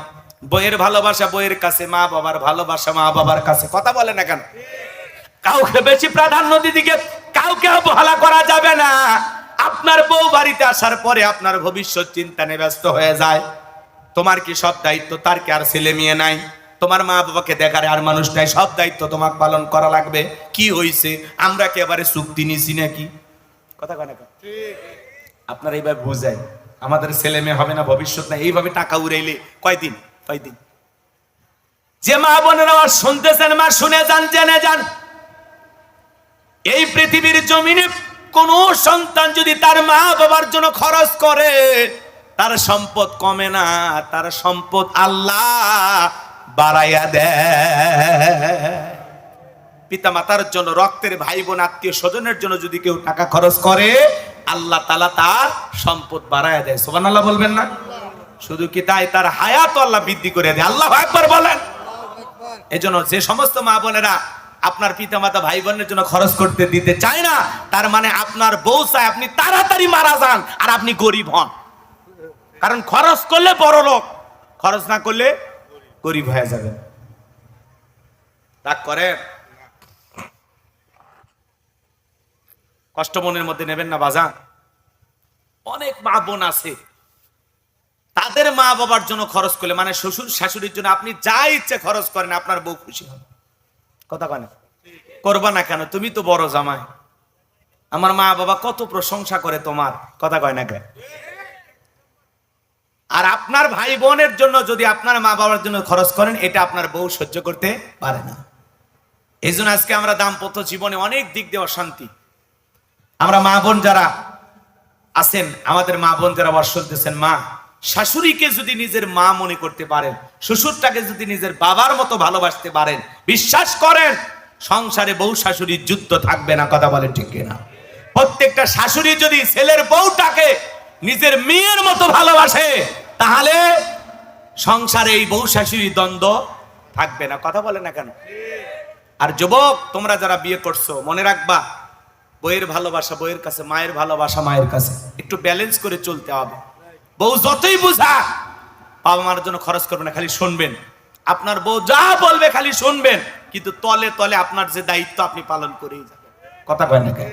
বইয়ের ভালোবাসা বইয়ের কাছে, মা বাবার ভালোবাসা মা বাবার কাছে। কথা বলে না কেন? কাউকে বেশি প্রাধান্য দিদিকে কাউকে অবহেলা করা যাবে না। আপনার বউ বাড়িতে আসার পরে আপনার ভবিষ্যৎ চিন্তা নিয়ে ব্যস্ত হয়ে যায়। তোমার কি সব দায়িত্ব? তার কি আর ছেলে মেয়ে নাই? তোমার মা বাবাকে দেখার আর মানুষ নাই, সব দায়িত্ব তোমাকে পালন করা লাগবে। কি হইছে? আমরা কি এবারে চুক্তি নিছি নাকি? কথা কয় না কেন? আপনার এইভাবে বুঝায় আমাদের ছেলে মেয়ে হবে না, ভবিষ্যৎ নাই, এইভাবে টাকা উড়াইলে কয়দিন? যে মা বোনেরা শুনতেছেন, মা শুনে যান, জেনে যান, এই পৃথিবীর জমিনে কোন সন্তান যদি তার মা বাবার জন্য খরচ করে তার সম্পদ কমে না, তার সম্পদ আল্লাহ বাড়াইয়া দেয়। পিতা মাতার জন্য, রক্তের ভাই বোন আত্মীয় স্বজনের জন্য যদি কেউ টাকা খরচ করে আল্লাহ তাআলা তার সম্পদ বাড়াইয়া দেয়। সুবহানাল্লাহ বলবেন না? শুধু কি তাই, তার হায়াত আল্লাহ বৃদ্ধি করে দেয়। আল্লাহু আকবার বলেন। এজন্য যে সমস্ত মা বোনেরা আপনার পিতা মাতা ভাই বোনের জন্য খরচ করতে দিতে চায় না, তার মানে আপনার বউ চায় আপনি তাড়াতাড়ি মারা যান আর আপনি গরিব হন। কারণ খরচ করলে বড় লোক, খরচ না করলে গরিব হয়ে যাবেন। রাগ করে, কষ্ট মনের মধ্যে নেবেন না বাজান। অনেক মা বোন আছে তাদের মা বাবার জন্য খরচ করলে, মানে শ্বশুর শাশুড়ির জন্য আপনি যা ইচ্ছে খরচ করেন, আপনার বউ খুশি হবে। কথা কয় না? করবা না কেন? তুমি তো বড় জামাই, আমার মা বাবা কত প্রশংসা করে তোমার। কথা কয় না কেন? আর আপনার ভাই বোনের জন্য যদি আপনার মা বাবার জন্য খরচ করেন, এটা আপনার বউ সহ্য করতে পারে না। এই জন্য আজকে আমরা দাম্পত্য জীবনে অনেক দিক দিয়ে অশান্তি। আমরা মা বোন যারা আছেন, আমাদের মা বোন যারা বর্ষ দিচ্ছেন, মা শাশুড়িকে যদি নিজের মা মনে করতে পারেন, শ্বশুরটাকে যদি নিজের বাবার মতো ভালোবাসতে পারেন, বিশ্বাস করেন সংসারে বউ শাশুড়ির যুদ্ধ থাকবে না। কথা বলেন ঠিক কিনা? প্রত্যেকটা শাশুড়ি যদি ছেলের বউটাকে নিজের মেয়ের মতো ভালোবাসে, তাহলে সংসারে এই বউ শাশুড়ির দ্বন্দ্ব থাকবে না। কথা বলে না কেন? আর যুবক, তোমরা যারা বিয়ে করছো, মনে রাখবা বউয়ের ভালোবাসা বউয়ের কাছে, মায়ের ভালোবাসা মায়ের কাছে। একটু ব্যালেন্স করে চলতে হবে। বউ যতই বুঝা, বাবা মার জন্য খরচ করবে না, খালি শুনবেন। আপনার বউ যা বলবে খালি শুনবেন, কিন্তু তলে তলে আপনার যে দায়িত্ব আপনি পালন করেই যাবেন। কথা কয় না কেন?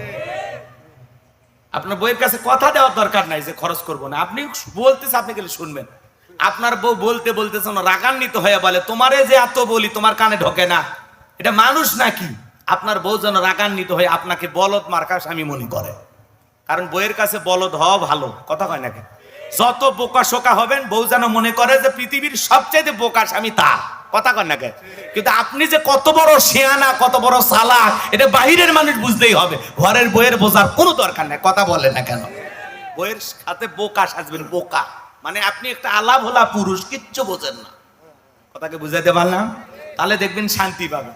আপনার বউয়ের কাছে কথা দেওয়ার দরকার নাই যে খরচ করবো না। আপনি বলতেছে, আপনি খালি শুনবেন। আপনার বউ বলতে বলতেছে রাগান্বিত হয়ে বলে, তোমারে যে এত বলি তোমার কানে ঢোকে না, এটা মানুষ নাকি? আপনার বউ যেন রাগান্বিত হয়ে আপনাকে বলদ মার্কা স্বামী মনে করে। কারণ বউয়ের কাছে বলদ হওয়া ভালো। কথা কয় নাকি? যত বোকা শোকা হবেন, বউ যেন মনে করে যে পৃথিবীর সবচেয়ে বোকা স্বামী তা। কথা কয় নাকি? কিন্তু আপনি যে কত বড় শিয়ানা, কত বড় চালাক, এটা বাহিরের মানুষ বুঝতেই হবে। ঘরের বউয়ের বোঝার কোনো দরকার নেই। কথা বলে না কেন? বউয়ের সাথে বোকা সাজবেন। বোকা মানে আপনি একটা আলা ভোলা পুরুষ, কিচ্ছু বোঝেন না। কথাকে বুঝাইতে পারলাম? তাহলে দেখবেন শান্তি পাবেন।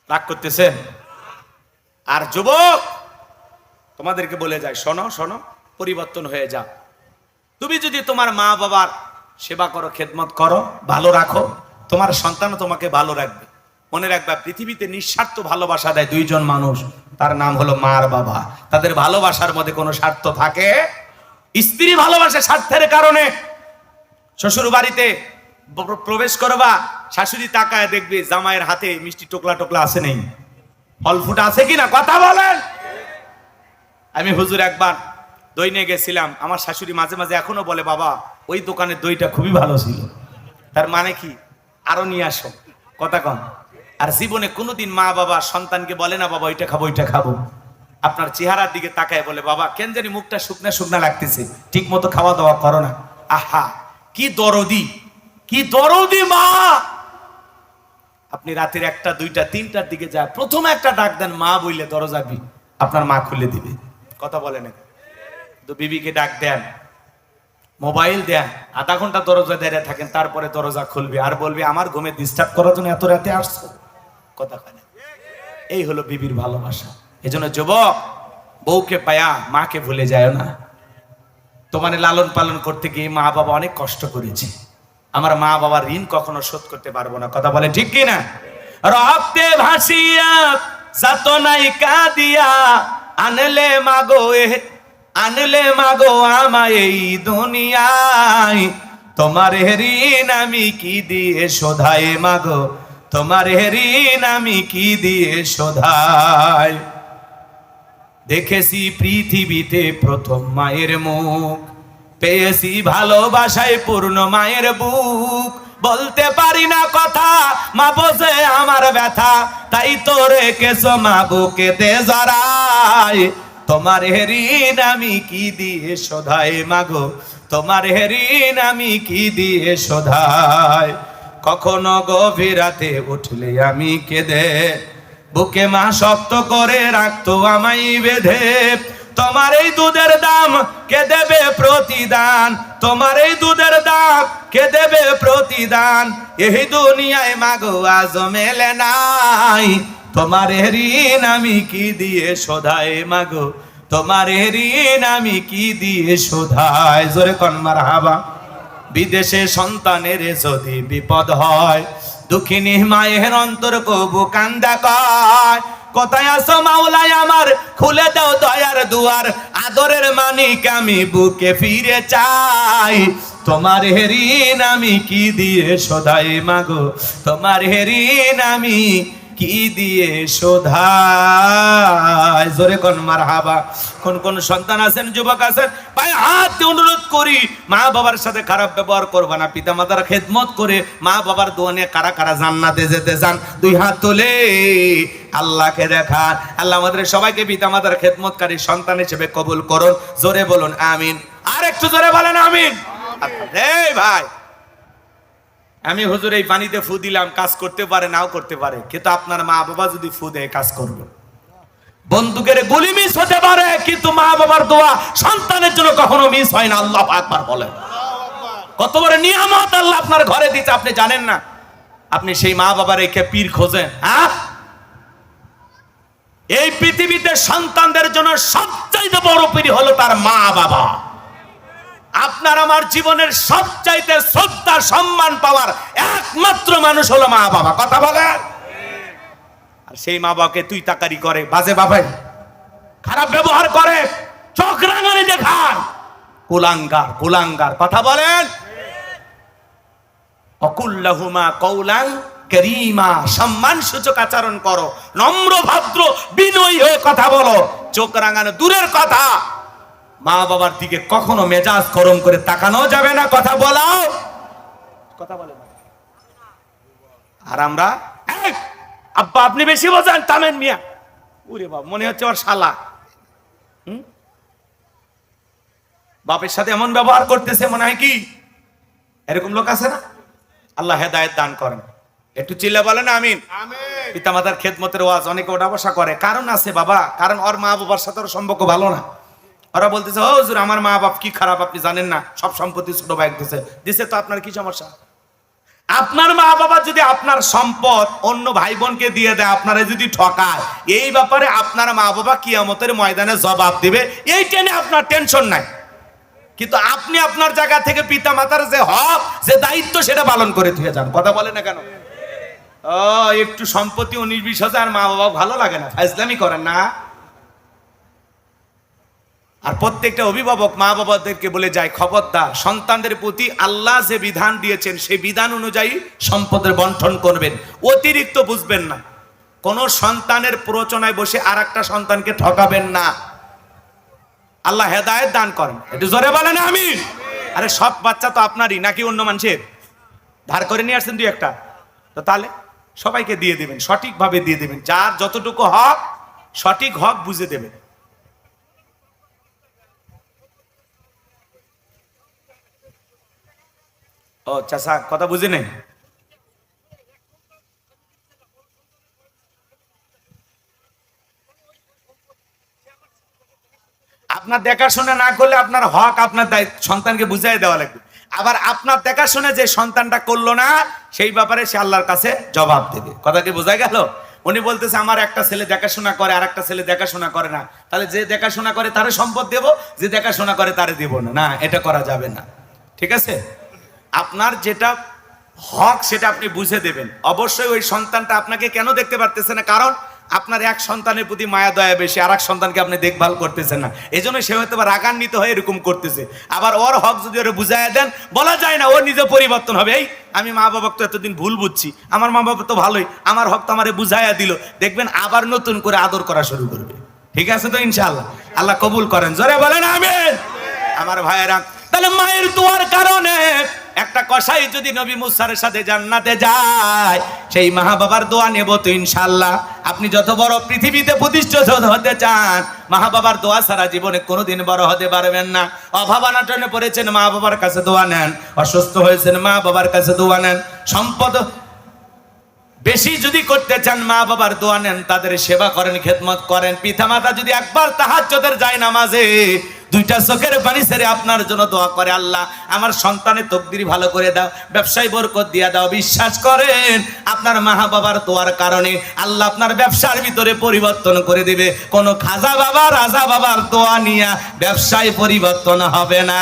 রাগ করতেছেন? আর যুবক, তোমাদেরকে বলে যায়, শোনো শোনো, পরিবর্তন হয়ে যাও। তুমি যদি তোমার মা বাবার সেবা করো, খেদমত করো, ভালো রাখো, তোমার সন্তানও তোমাকে ভালো রাখবে। মনে রাখবা, পৃথিবীতে নিঃস্বার্থ ভালোবাসা দেয় দুইজন মানুষ, তার নাম হলো মা আর বাবা। তাদের ভালোবাসার মধ্যে কোনো স্বার্থ থাকে? স্ত্রী ভালোবাসে স্বার্থের কারণে। শ্বশুর বাড়িতে প্রবেশ করবা, শাশুড়ি তাকায় দেখবে জামাইয়ের হাতে মিষ্টি টোকলা টোকলা আছে নেই, ফল ফুটা আছে কিনা। কথা বলেন। আমি হুজুর একবার দই নিয়ে গেছিলাম, আমার শাশুড়ি মাঝে মাঝে এখনো বলে, বাবা ওই দোকানের দইটা খুবই ভালো ছিল। তার মানে কি? আরো নিয়ে আসো। কথা কম। আর জীবনে কোনোদিন মা বাবা সন্তানকে বলে না, বাবা ওইটা খাবো ওইটা খাবো। আপনার চেহারার দিকে তাকায় বলে, বাবা কেন জানি মুখটা শুকনা শুকনা লাগতেছে, ঠিক মতো খাওয়া দাওয়া করো না। আহা, কি দরদি, কি দরদি মা। আপনি রাতের 1টা 2টা 3টার দিকে যায়, প্রথমে একটা ডাক দেন মা বইলে, দরজাবি আপনার মা খুলে দিবে। কথা বলে না? তো বিবিকে ডাক দেন, মোবাইল দেন, আধা ঘন্টা দরজা দাঁড়িয়ে থাকেন, তারপরে দরজা খুলবে আর বলবে আমার ঘুমে ডিস্টার্ব করার জন্য এত রাতে আসছো। কথা কয় না? এই হলো বিবির ভালোবাসা। এজন্য যুবক, বউকে পায়া মাকে ভুলে যায় না। তোমার লালন পালন করতে গিয়ে মা বাবা অনেক কষ্ট করেছে। আমার মা বাবার ঋণ কখনো শোধ করতে পারবো না। কথা বলে ঠিক কিনা? রক্তে ভাসিয়া যাতনাই কাঁদিয়া আনলে মাগো, আনলে মাগো আমায় এই দুনিয়ায়, তোমার ঋণ আমি কি দিয়ে শোধাই মাগো, তোমার ঋণ আমি কি দিয়ে শোধাই। দেখেছি পৃথিবীতে প্রথম মায়ের মুখ, পেয়েছি ভালোবাসায় পূর্ণ মায়ের বুক। বলতে পারি না কথা, মা বোঝে আমার ব্যথা, তাই তো রেখেছো মা বুকেতে জড়াই। তোমার ঋণ আমি কি দিয়ে শোধাই মাগো, তোমার ঋণ আমি কি দিয়ে শোধাই। কখনো গভীর রাতে উঠলে আমি কেঁদে, বুকে মা শক্ত করে রাখতো আমায় বেঁধে। তোমার এই দুধের দাম কে দেবে প্রতিদান, তোমার এই দুধের দাম কে দেবে প্রতিদান। এই দুনিয়ায় মাগো আজ মেলে নাই, তোমার ঋণ আমি কি দিয়ে শোধাই মাগো, তোমার ঋণ আমি কি দিয়ে শোধাই। জোরে কোন মারহাবা। বিদেশে সন্তানের যদি বিপদ হয়, দুঃখিনী মায়ের অন্তর কবু কান্দা কয়। কোথায় আছো মাওলাই আমার, খুলে দাও দয়ার দুয়ার, আদরের মানিক আমি বুকে ফিরে চাই। তোমার ঋণ আমি কি দিয়ে শোধাই মাগো, তোমার ঋণ আমি কি দিয়ে শোধাই। জোরে কোন মারহাবা। কোন কোন সন্তান আছেন, যুবক আছেন, ভাই হাত অনুরোধ করি, মা বাবার সাথে খারাপ ব্যবহার করবা না। পিতা মাতার খেদমত করে মা বাবার দোয়া নিয়ে কারা কারা জান্নাতে যেতে চান, 2 হাত তুলে আল্লাহকে দেখান। আল্লাহ আমাদের সবাইকে পিতা মাতার খেদমতকারী সন্তান হিসেবে কবুল করুন। জোরে বলুন আমিন। আর একটু জোরে বলেন আমিন। এই ভাই, আমি হুজুর এই পানিতে ফু দিলাম, কাজ করতে পারে নাও করতে পারে, কিন্তু আপনার মা বাবা যদি ফু দেয় কাজ করবে। বন্দুকের গুলি মিস হতে পারে, কিন্তু মা বাবার দোয়া সন্তানের জন্য কখনো মিস হয় না। আল্লাহু আকবার বলেন। কত বড় নিয়ামত আল্লাহ আপনার ঘরে দিতে আপনি জানেন না। আপনি সেই মা বাবার রেখে পীর খোঁজেন। হ্যাঁ, এই পৃথিবীতে সন্তানদের জন্য সবচাইতে বড় পীর হলো তার মা বাবা। আপনার আমার জীবনের সবচাইতে শ্রদ্ধা সম্মান পাওয়ার একমাত্র মানুষ হলো মা বাবা। কথা বলেন। আর সেই মা বাবাকে তুই তাকারি করে, বাজে বাবাই, খারাপ ব্যবহার করে, চোখ রাঙানি দেখান, কুলাঙ্গার কুলাঙ্গার। কথা বলেন। অকুল্লাহুমা কওলান কারীমা, সম্মান সূচক আচরণ করো, নম্র ভদ্র বিনয়ী হয়ে কথা বলো। চোখ রাঙানো দূরের কথা, মা বাবার দিকে কখনো মেজাজ গরম করে তাকানো যাবে না। কথা বলাও, কথা বলে না। আর আমরা আব্বা আপনি বেশি বোঝেন, তামেন মিয়া, ওরে বাবা মনে হচ্ছে ওর শালা। বাপের সাথে এমন ব্যবহার করতেছে মনে হয় কি, এরকম লোক আছে না? আল্লাহ হেদায়েত দান করেন। একটু চিল্লা বলেন আমিন। পিতা মাতার খেদমতের ওয়াজ অনেকে ওঠা বসা করে, কারণ আছে বাবা, কারণ ওর মা বাবার সাথে ওর সম্পর্ক ভালো না। ওরা বলতেছে ও হুজুর আমার মা বাপ কি খারাপ আপনি জানেন না, সব সম্পত্তি ছোট ভাই দিছে তো আপনার কি সমস্যা? আপনার মা বাবা যদি আপনার সম্পদ অন্য ভাই বোনকে দিয়ে দেয়, আপনারা যদি ঠকায়, এই ব্যাপারে আপনার মা বাবা কিয়ামতের ময়দানে জবাব দিবে, এই টেনে আপনার টেনশন নাই। কিন্তু আপনি আপনার জায়গা থেকে পিতা মাতার যে হক, যে দায়িত্ব, সেটা পালন করে দিয়ে যান। কথা বলে না কেন? ও একটু সম্পত্তি 19-20 মা বাবা ভালো লাগে না, ফাজলামি করেন না। আর প্রত্যেকটা অভিভাবক মা বাবাদেরকে বলে যায়, খবরদার সন্তানদের প্রতি আল্লাহ যে বিধান দিয়েছেন সেই বিধান অনুযায়ী সম্পদের বন্টন করবেন, অতিরিক্ত বুঝবেন না। কোন সন্তানের প্ররোচনায় বসে আর একটা সন্তানকে ঠকাবেন না। আল্লাহ হেদায়েত দান করেন। একটু জোরে বলেন আমিন। আরে সব বাচ্চা তো আপনারই নাকি অন্য মানুষের? ধার করে নিয়ে আসছেন দুই একটা, তো তাহলে সবাইকে দিয়ে দেবেন, সঠিকভাবে দিয়ে দেবেন। যার যতটুকু হক, সঠিক হক বুঝে দেবেন। ও চাচা কথা বুঝে নেই। আপনার দেখাশোনা না করলে আপনার হক, আপনার দায়িত্ব সন্তানকে বুঝাই দেওয়া লাগবে। আবার আপনার দেখাশোনা যে সন্তানটা করলো না, সেই ব্যাপারে সে আল্লাহর কাছে জবাব দেবে। কথা কি বোঝা গেল? উনি বলতেছে আমার একটা ছেলে দেখাশোনা করে, আর একটা ছেলে দেখাশোনা করে না, তাহলে যে দেখাশোনা করে তারে সম্পদ দেব, যে দেখাশোনা করে তারে দেব না। না, এটা করা যাবে না। ঠিক আছে? আপনার যেটা হক সেটা আপনি বুঝে দেবেন। অবশ্যই ওই সন্তানটা আপনাকে কেন দেখতে পারতেছে না, কারণ আপনার এক সন্তানের প্রতি মায়া দয়া বেশি, আর এক সন্তানকে আপনি দেখভাল করতেছেন না। এই জন্য সে হয়তো রাগান্বিত হয়ে এরকম করতেছে। আবার ওর হক যদি ওরা বুঝাইয়া দেন, বলা যায় না ও নিজে পরিবর্তন হবে। এই আমি মা বাবাকে তো এতদিন ভুল বুঝছি, আমার মা বাবা তো ভালোই, আমার হক তো আমারে বুঝাইয়া দিল, দেখবেন আবার নতুন করে আদর করা শুরু করবে। ঠিক আছে তো ইনশাআল্লাহ? আল্লাহ কবুল করেন। জোরে বলেন আমিন। আমার ভাইয়েরা, তাহলে মায়ের দোয়ার কারণে একটা কসাই যদি নবী মুসার সাথে জান্নাতে যায়, সেই মা বাবার দোয়া নেব তো ইনশাআল্লাহ। আপনি যত বড় পৃথিবীতে প্রতিষ্ঠিত হতে চান, মা বাবার দোয়া ছাড়া জীবনে কোনোদিন বড় হতে পারবেন না। অভাবনাটনে পড়েছেন, মা বাবার কাছে দোয়া নেন। অসুস্থ হয়েছেন, মা বাবার কাছে দোয়া নেন। সম্পদ বেশি যদি করতে চান, মা বাবার দোয়া নেন, তাদের সেবা করেন, খেদমত করেন। পিতামাতা যদি একবার তাহাজ্জুদের যায় নামাজে দুইটা চোখের পানি ছেড়ে আপনার জন্য দোয়া করে, আল্লাহ আমার সন্তানের তকদির ভালো করে দাও, ব্যবসায় বরকত দিয়া দাও, বিশ্বাস করেন আপনার মা বাবার দোয়ার কারণে আল্লাহ আপনার ব্যবসার ভিতরে পরিবর্তন করে দিবে। কোন খাজা বাবা রাজা বাবার দোয়া নিয়া ব্যবসায় পরিবর্তন হবে না,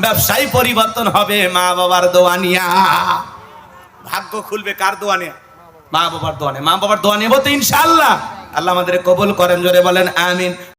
ব্যবসায় পরিবর্তন হবে মা বাবার দোয়া নিয়া। ভাগ্য খুলবে কার দোয়া নিয়ে? মা বাবার দোয়া নিয়ে। মা বাবার দোয়া নেব তো ইনশাআল্লাহ। আল্লাহ আমাদের কবুল করেন। জোরে বলেন আমিন।